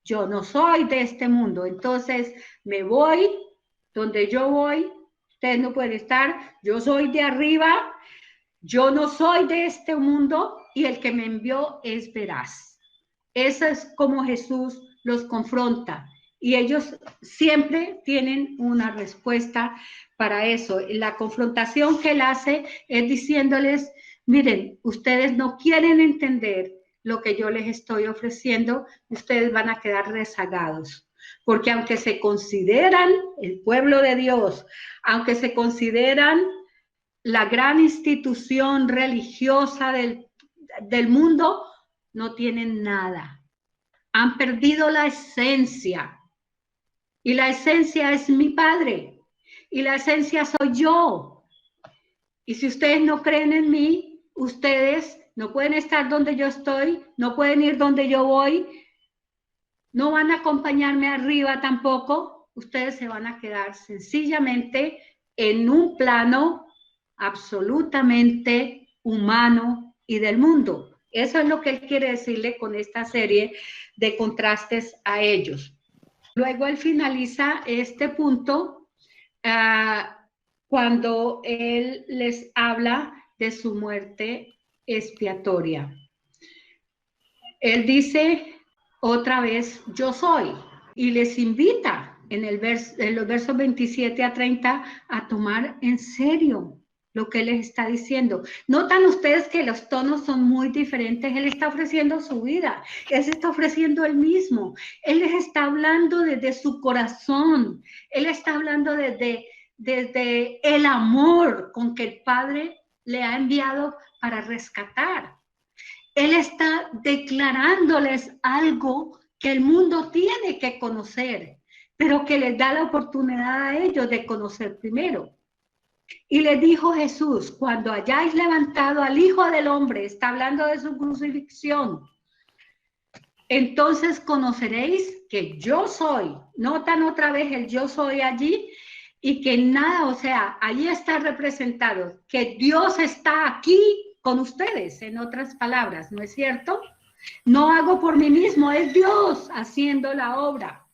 [SPEAKER 1] Yo no soy de este mundo. Entonces me voy, donde yo voy, ustedes no pueden estar. Yo soy de arriba, yo no soy de este mundo, y el que me envió es veraz. Eso es como Jesús los confronta. Y ellos siempre tienen una respuesta para eso. La confrontación que él hace es diciéndoles, miren, ustedes no quieren entender lo que yo les estoy ofreciendo, ustedes van a quedar rezagados. Porque aunque se consideran el pueblo de Dios, aunque se consideran la gran institución religiosa del mundo, no tienen nada. Han perdido la esencia. y la esencia es mi Padre, y la esencia soy yo. Y si ustedes no creen en mí, ustedes no pueden estar donde yo estoy, no pueden ir donde yo voy, no van a acompañarme arriba tampoco, ustedes se van a quedar sencillamente en un plano absolutamente humano y del mundo. Eso es lo que él quiere decirle con esta serie de contrastes a ellos. Luego él finaliza este punto cuando él les habla de su muerte expiatoria. Él dice otra vez, yo soy, y les invita en los versos 27 a 30 a tomar en serio lo que él les está diciendo. Notan ustedes que los tonos son muy diferentes. Él está ofreciendo su vida, él se está ofreciendo él mismo, él les está hablando desde su corazón, él está hablando desde el amor con que el Padre le ha enviado para rescatar. Él está declarándoles algo que el mundo tiene que conocer, pero que les da la oportunidad a ellos de conocer primero. Y les dijo Jesús, cuando hayáis levantado al Hijo del Hombre, está hablando de su crucifixión, entonces conoceréis que yo soy. Notan otra vez el yo soy allí y que nada, o sea, allí está representado, que Dios está aquí con ustedes, en otras palabras, ¿no es cierto? No hago por mí mismo, es Dios haciendo la obra.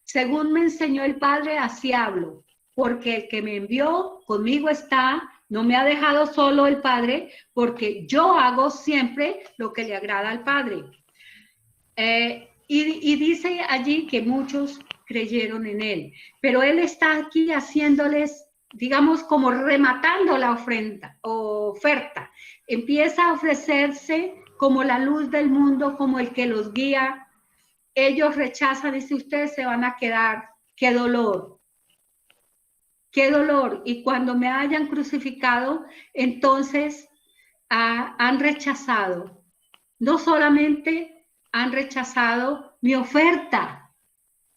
[SPEAKER 1] Según me enseñó el Padre, así hablo, porque el que me envió conmigo está, no me ha dejado solo el Padre, porque yo hago siempre lo que le agrada al Padre. Y dice allí que muchos creyeron en él, pero él está aquí haciéndoles, digamos, como rematando la oferta. Empieza a ofrecerse como la luz del mundo, como el que los guía. Ellos rechazan, dice, ustedes se van a quedar, qué dolor, qué dolor. Y cuando me hayan crucificado, entonces han rechazado, no solamente han rechazado mi oferta,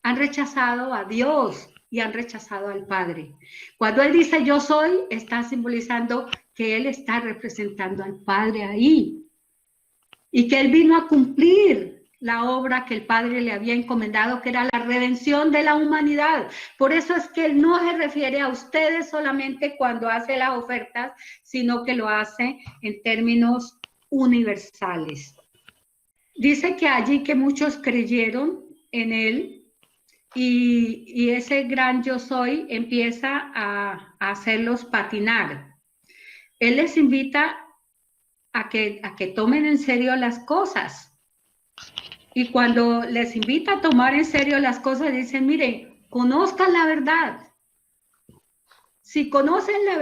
[SPEAKER 1] han rechazado a Dios y han rechazado al Padre. Cuando Él dice yo soy, está simbolizando que Él está representando al Padre ahí y que Él vino a cumplir la obra que el Padre le había encomendado, que era la redención de la humanidad. Por eso es que Él no se refiere a ustedes solamente cuando hace las ofertas, sino que lo hace en términos universales. Dice que allí que muchos creyeron en él y ese gran yo soy empieza a hacerlos patinar. Él les invita a que tomen en serio las cosas. Y cuando les invita a tomar en serio las cosas, dicen, miren, conozcan la verdad. Si conocen la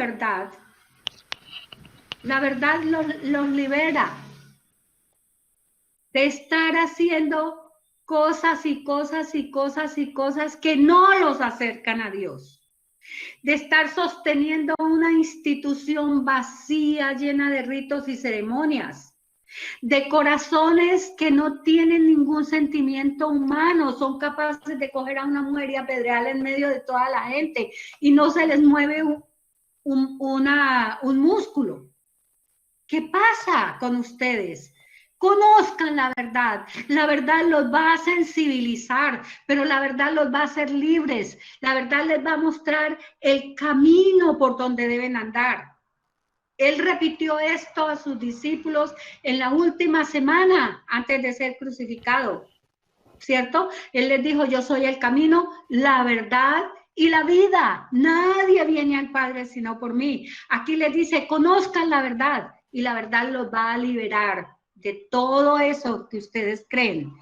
[SPEAKER 1] verdad los libera de estar haciendo cosas y cosas y cosas y cosas que no los acercan a Dios, de estar sosteniendo una institución vacía, llena de ritos y ceremonias, de corazones que no tienen ningún sentimiento humano, son capaces de coger a una mujer y apedrearla en medio de toda la gente y no se les mueve un músculo. ¿Qué pasa con ustedes? Conozcan la verdad los va a sensibilizar, pero la verdad los va a hacer libres, la verdad les va a mostrar el camino por donde deben andar. Él repitió esto a sus discípulos en la última semana antes de ser crucificado, ¿cierto? Él les dijo, yo soy el camino, la verdad y la vida. Nadie viene al Padre sino por mí. Aquí les dice, conozcan la verdad y la verdad los va a liberar de todo eso que ustedes creen.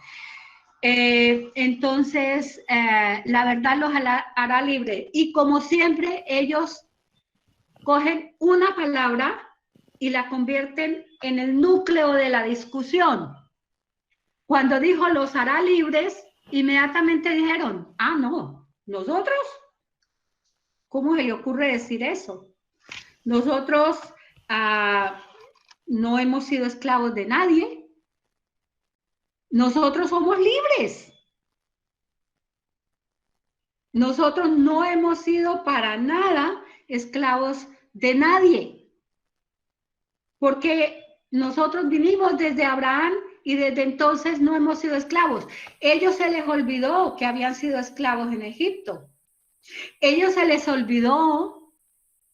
[SPEAKER 1] Entonces, la verdad los hará libre. Y como siempre, ellos cogen una palabra y la convierten en el núcleo de la discusión. Cuando dijo los hará libres, inmediatamente dijeron, ah, no, nosotros, ¿cómo se le ocurre decir eso? Nosotros no hemos sido esclavos de nadie. Nosotros somos libres. Nosotros no hemos sido para nada esclavos de nadie, porque nosotros vinimos desde Abraham y desde entonces no hemos sido esclavos. Ellos se les olvidó que habían sido esclavos en Egipto. Ellos se les olvidó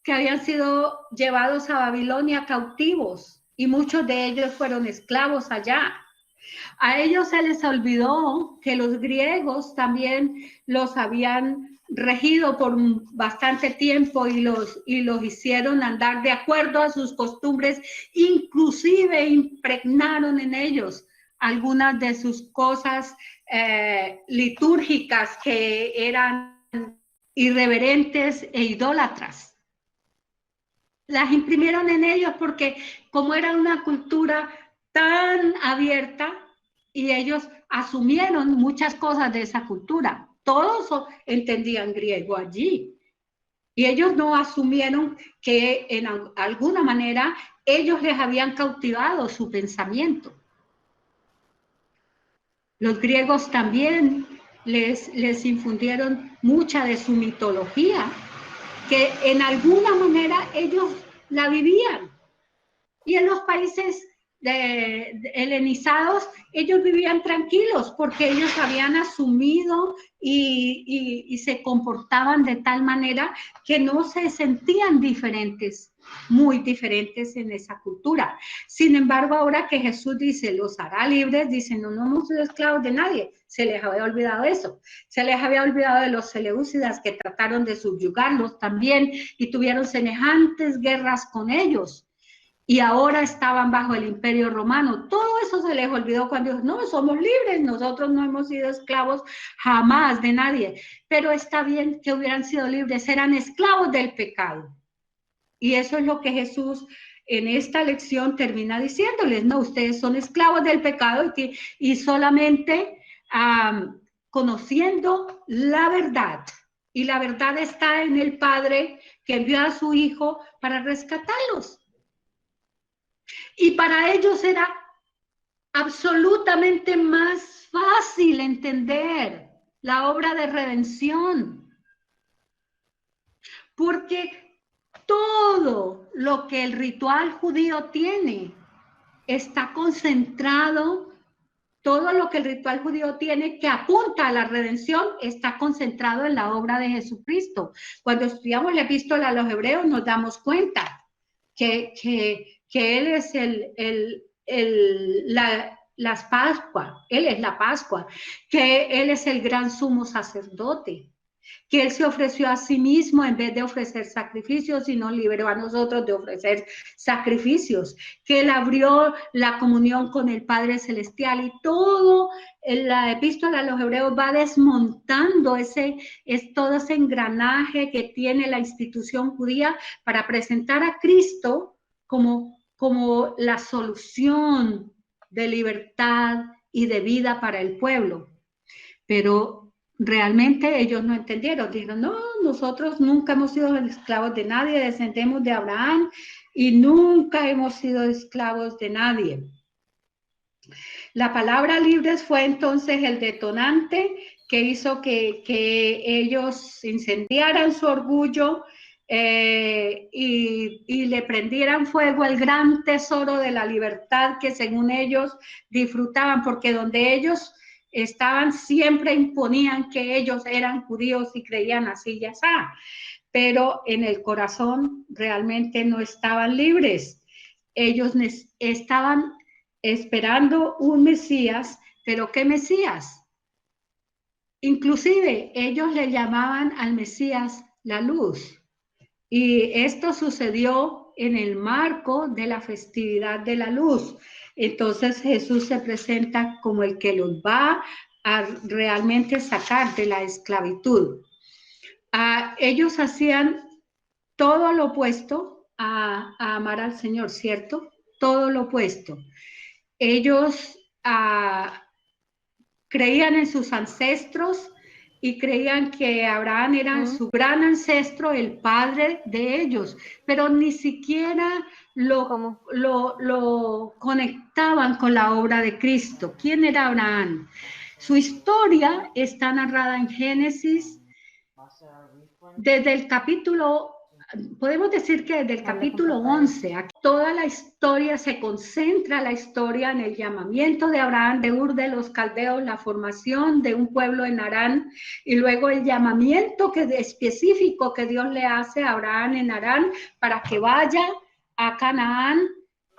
[SPEAKER 1] que habían sido llevados a Babilonia cautivos y muchos de ellos fueron esclavos allá. A ellos se les olvidó que los griegos también los habían regido por bastante tiempo y los hicieron andar de acuerdo a sus costumbres, inclusive impregnaron en ellos algunas de sus cosas litúrgicas que eran irreverentes e idólatras. Las imprimieron en ellos porque como era una cultura tan abierta y ellos asumieron muchas cosas de esa cultura. Todos entendían griego allí. Y ellos no asumieron que en alguna manera ellos les habían cautivado su pensamiento. Los griegos también les infundieron mucha de su mitología, que en alguna manera ellos la vivían. Y en los países helenizados, ellos vivían tranquilos porque ellos habían asumido y se comportaban de tal manera que no se sentían diferentes, muy diferentes en esa cultura. Sin embargo, ahora que Jesús dice, los hará libres, dicen, no hemos sido esclavos de nadie. Se les había olvidado eso. Se les había olvidado de los seleucidas que trataron de subyugarlos también y tuvieron semejantes guerras con ellos. Y ahora estaban bajo el Imperio Romano. Todo eso se les olvidó cuando dijo, no, somos libres, nosotros no hemos sido esclavos jamás de nadie. Pero está bien que hubieran sido libres, eran esclavos del pecado. Y eso es lo que Jesús en esta lección termina diciéndoles, no, ustedes son esclavos del pecado y solamente conociendo la verdad. Y la verdad está en el Padre que envió a su Hijo para rescatarlos. Y para ellos era absolutamente más fácil entender la obra de redención, porque todo lo que el ritual judío tiene está concentrado, todo lo que el ritual judío tiene que apunta a la redención está concentrado en la obra de Jesucristo. Cuando estudiamos la epístola a los hebreos nos damos cuenta que Él es las Pascua, Él es la Pascua, que Él es el gran sumo sacerdote, que Él se ofreció a sí mismo en vez de ofrecer sacrificios y nos liberó a nosotros de ofrecer sacrificios, que Él abrió la comunión con el Padre Celestial y todo la epístola a los hebreos va desmontando todo ese engranaje que tiene la institución judía para presentar a Cristo como la solución de libertad y de vida para el pueblo. Pero realmente ellos no entendieron. Dijeron, no, nosotros nunca hemos sido esclavos de nadie, descendemos de Abraham y nunca hemos sido esclavos de nadie. La palabra libres fue entonces el detonante que hizo que ellos incendiaran su orgullo y le prendieran fuego el gran tesoro de la libertad que según ellos disfrutaban, porque donde ellos estaban siempre imponían que ellos eran judíos y creían así ya está, pero en el corazón realmente no estaban libres. Ellos estaban esperando un Mesías, pero ¿qué Mesías? Inclusive ellos le llamaban al Mesías la luz. Y esto sucedió en el marco de la festividad de la luz. Entonces Jesús se presenta como el que los va a realmente sacar de la esclavitud. Ellos hacían todo lo opuesto a amar al Señor, ¿cierto? Todo lo opuesto. Ellos creían en sus ancestros y creían que Abraham era su gran ancestro, el padre de ellos, pero ni siquiera lo conectaban con la obra de Cristo. ¿Quién era Abraham? Su historia está narrada en Génesis Desde el capítulo, podemos decir que desde el capítulo 11, aquí toda la historia se concentra, la historia en el llamamiento de Abraham de Ur de los Caldeos, la formación de un pueblo en Harán, y luego el llamamiento específico que Dios le hace a Abraham en Harán para que vaya a Canaán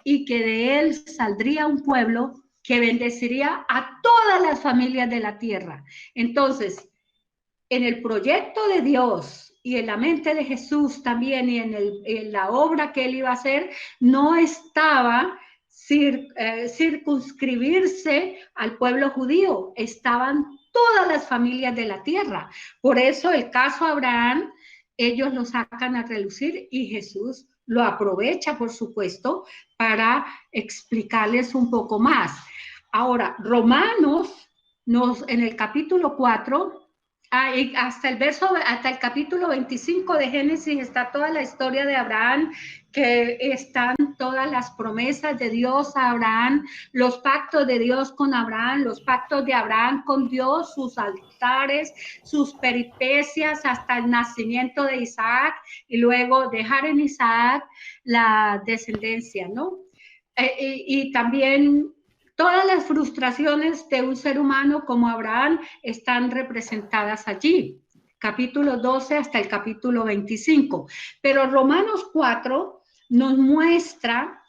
[SPEAKER 1] y que de él saldría un pueblo que bendeciría a todas las familias de la tierra. Entonces, en el proyecto de Dios y en la mente de Jesús también y en la obra que él iba a hacer, no estaba circunscribirse al pueblo judío, estaban todas las familias de la tierra. Por eso el caso Abraham, ellos lo sacan a relucir y Jesús lo aprovecha, por supuesto, para explicarles un poco más. Ahora, Romanos, en el capítulo 4, hasta el capítulo 25 de Génesis está toda la historia de Abraham, que están todas las promesas de Dios a Abraham, los pactos de Dios con Abraham, los pactos de Abraham con Dios, sus altares, sus peripecias hasta el nacimiento de Isaac y luego dejar en Isaac la descendencia, ¿no? Y también todas las frustraciones de un ser humano como Abraham están representadas allí, capítulo 12 hasta el capítulo 25. Pero Romanos 4 nos muestra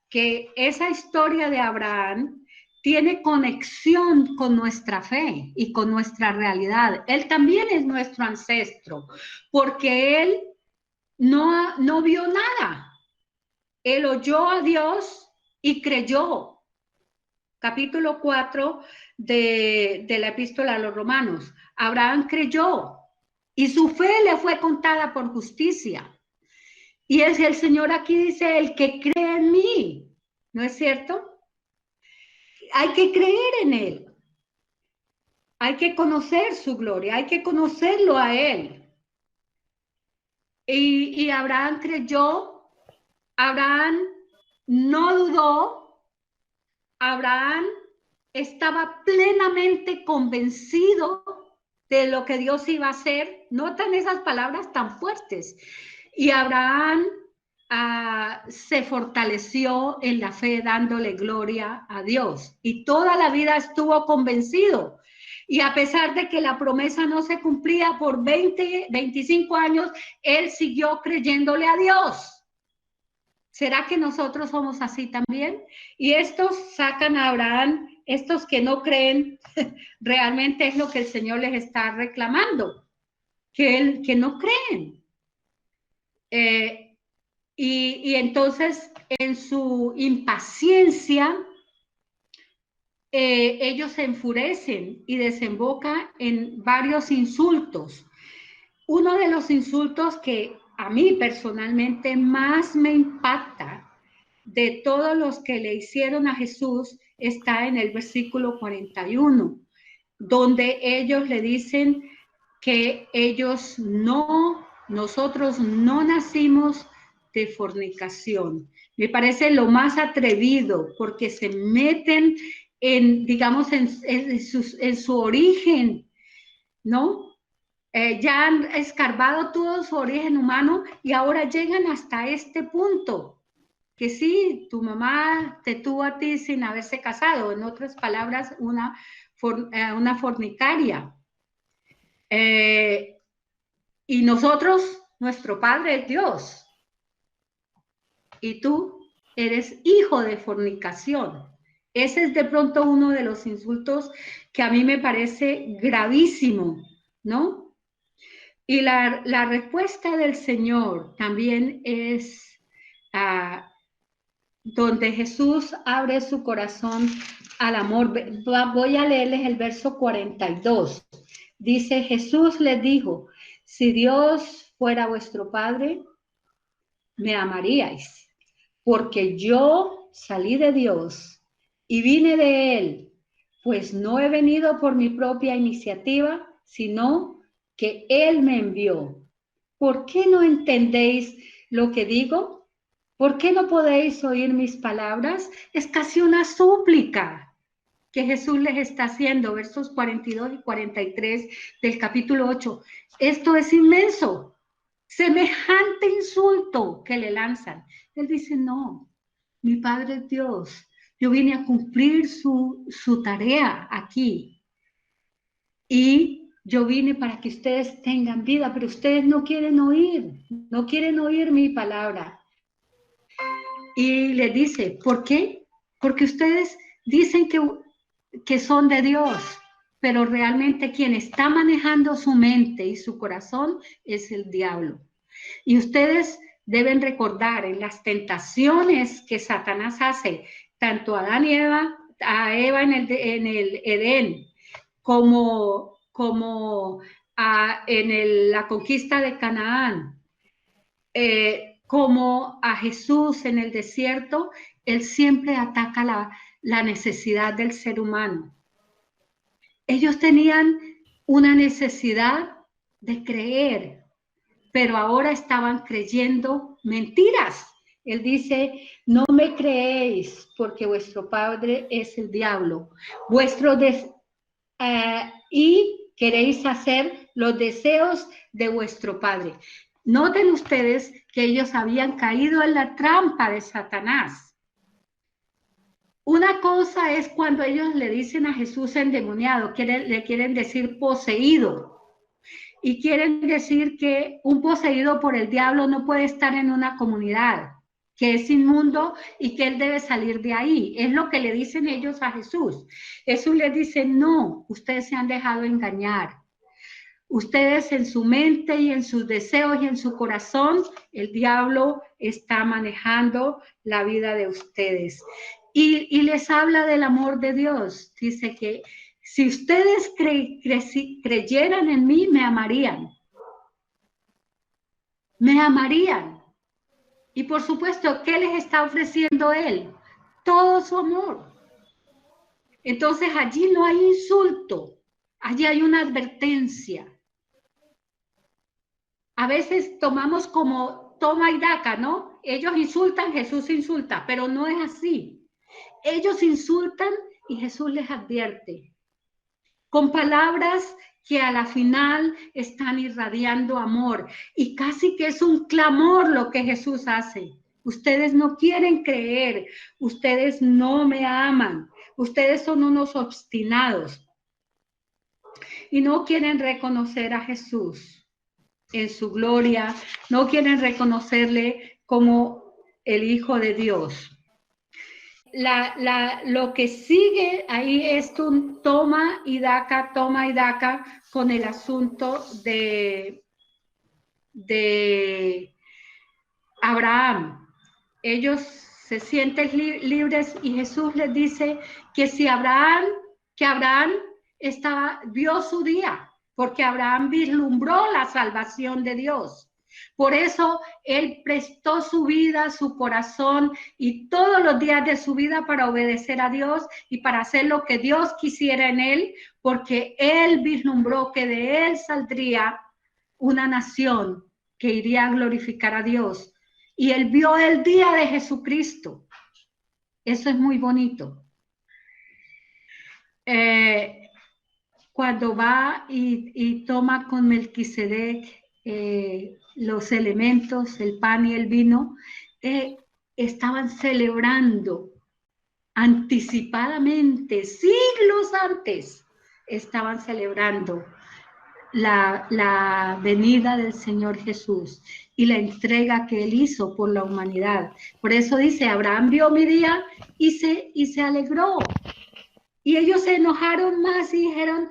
[SPEAKER 1] que esa historia de Abraham tiene conexión con nuestra fe y con nuestra realidad. Él también es nuestro ancestro, porque él no vio nada. Él oyó a Dios y creyó. Capítulo 4 de la epístola a los romanos. Abraham creyó y su fe le fue contada por justicia. Y es el Señor aquí dice, el que cree en mí, ¿no es cierto? Hay que creer en Él. Hay que conocer su gloria, hay que conocerlo a Él. Y Abraham creyó, Abraham no dudó, Abraham estaba plenamente convencido de lo que Dios iba a hacer. Notan esas palabras tan fuertes. Y Abraham se fortaleció en la fe dándole gloria a Dios. Y toda la vida estuvo convencido. Y a pesar de que la promesa no se cumplía por 25 años, él siguió creyéndole a Dios. ¿Será que nosotros somos así también? Y estos sacan a Abraham, estos que no creen, realmente es lo que el Señor les está reclamando, que no creen. Y entonces, en su impaciencia, ellos se enfurecen y desemboca en varios insultos. Uno de los insultos que a mí personalmente más me impacta de todos los que le hicieron a Jesús está en el versículo 41, donde ellos le dicen que nosotros no nacimos de fornicación. Me parece lo más atrevido porque se meten digamos, en su origen, ¿no? Ya han escarbado todo su origen humano y ahora llegan hasta este punto, que sí, tu mamá te tuvo a ti sin haberse casado, en otras palabras, una fornicaria. Y nosotros, nuestro Padre es Dios, y tú eres hijo de fornicación. Ese es de pronto uno de los insultos que a mí me parece gravísimo, ¿no? Y la respuesta del Señor también es donde Jesús abre su corazón al amor. Voy a leerles el verso 42. Dice, Jesús les dijo, si Dios fuera vuestro Padre, me amaríais, porque yo salí de Dios y vine de Él, pues no he venido por mi propia iniciativa, sino que Él me envió. ¿Por qué no entendéis lo que digo? ¿Por qué no podéis oír mis palabras? Es casi una súplica. que Jesús les está haciendo, versos 42 y 43 del capítulo 8. Esto es inmenso, semejante insulto que le lanzan. Él dice, no, mi Padre es Dios, yo vine a cumplir su tarea aquí y yo vine para que ustedes tengan vida, pero ustedes no quieren oír mi palabra. Y le dice, ¿por qué? Porque ustedes dicen que son de Dios, pero realmente quien está manejando su mente y su corazón es el diablo. Y ustedes deben recordar en las tentaciones que Satanás hace, tanto a Adán y a Eva en el Edén, como en la conquista de Canaán, como a Jesús en el desierto, él siempre ataca la necesidad del ser humano. Ellos tenían una necesidad de creer, pero ahora estaban creyendo mentiras. Él dice, no me creéis porque vuestro padre es el diablo, y queréis hacer los deseos de vuestro padre. Noten ustedes que ellos habían caído en la trampa de Satanás. Una cosa es cuando ellos le dicen a Jesús endemoniado, le quieren decir poseído, y quieren decir que un poseído por el diablo no puede estar en una comunidad, que es inmundo y que él debe salir de ahí. Es lo que le dicen ellos a Jesús. Jesús les dice, no, ustedes se han dejado engañar. Ustedes en su mente y en sus deseos y en su corazón, el diablo está manejando la vida de ustedes. Y les habla del amor de Dios. Dice que si ustedes creyeran en mí, me amarían. Me amarían. Y por supuesto, ¿qué les está ofreciendo Él? Todo su amor. Entonces allí no hay insulto, allí hay una advertencia. A veces tomamos como toma y daca, ¿no? Ellos insultan, Jesús insulta, pero no es así. Ellos insultan y Jesús les advierte con palabras que a la final están irradiando amor, y casi que es un clamor lo que Jesús hace. Ustedes no quieren creer, ustedes no me aman, ustedes son unos obstinados y no quieren reconocer a Jesús en su gloria, no quieren reconocerle como el Hijo de Dios. Lo que sigue ahí es un toma y daca con el asunto de Abraham. Ellos se sienten libres y Jesús les dice que Abraham vio su día, porque Abraham vislumbró la salvación de Dios. Por eso él prestó su vida, su corazón y todos los días de su vida para obedecer a Dios y para hacer lo que Dios quisiera en él, porque él vislumbró que de él saldría una nación que iría a glorificar a Dios. Y él vio el día de Jesucristo. Eso es muy bonito. Cuando va y toma con Melquisedec los elementos, el pan y el vino, estaban celebrando anticipadamente, siglos antes, estaban celebrando la venida del Señor Jesús y la entrega que Él hizo por la humanidad. Por eso dice, Abraham vio mi día y se alegró. Y ellos se enojaron más y dijeron,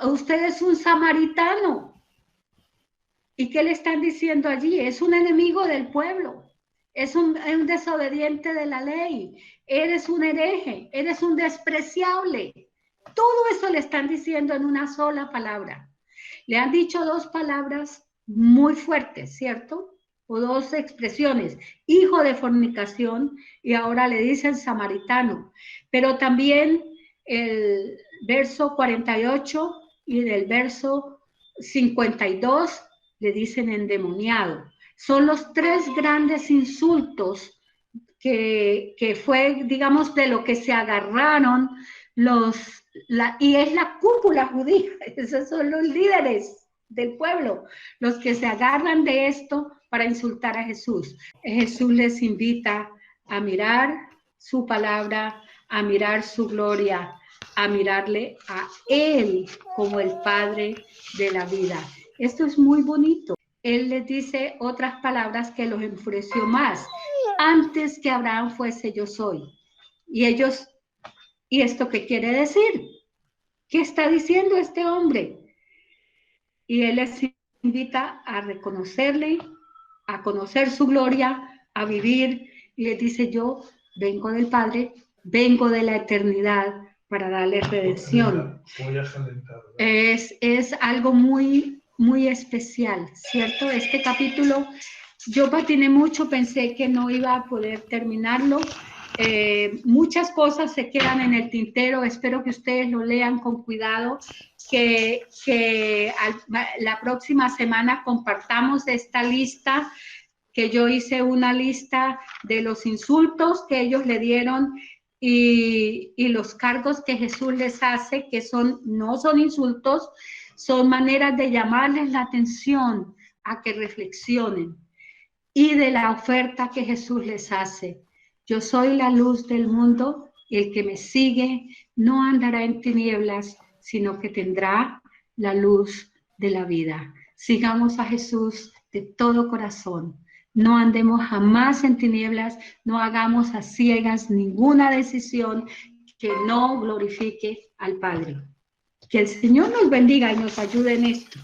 [SPEAKER 1] usted es un samaritano. ¿Y qué le están diciendo allí? Es un enemigo del pueblo, es un desobediente de la ley, eres un hereje, eres un despreciable. Todo eso le están diciendo en una sola palabra. Le han dicho dos palabras muy fuertes, ¿cierto? O dos expresiones, hijo de fornicación, y ahora le dicen samaritano. Pero también el verso 48 y del verso 52 le dicen endemoniado. Son los tres grandes insultos que fue, digamos, de lo que se agarraron y es la cúpula judía, esos son los líderes del pueblo, los que se agarran de esto para insultar a Jesús. Jesús les invita a mirar su palabra, a mirar su gloria, a mirarle a Él como el Padre de la vida. Esto es muy bonito. Él les dice otras palabras que los enfureció más. Antes que Abraham fuese, yo soy. Y ellos, ¿y esto qué quiere decir? ¿Qué está diciendo este hombre? Y él les invita a reconocerle, a conocer su gloria, a vivir, y les dice: yo vengo del Padre, vengo de la eternidad para darles redención. Es algo muy, muy especial, ¿cierto? Este capítulo, yo patiné mucho, pensé que no iba a poder terminarlo. Muchas cosas se quedan en el tintero, espero que ustedes lo lean con cuidado, que la próxima semana compartamos esta lista, que yo hice una lista de los insultos que ellos le dieron y los cargos que Jesús les hace, que no son insultos, son maneras de llamarles la atención a que reflexionen, y de la oferta que Jesús les hace. Yo soy la luz del mundo, el que me sigue no andará en tinieblas, sino que tendrá la luz de la vida. Sigamos a Jesús de todo corazón. No andemos jamás en tinieblas, no hagamos a ciegas ninguna decisión que no glorifique al Padre. Que el Señor nos bendiga y nos ayude en esto.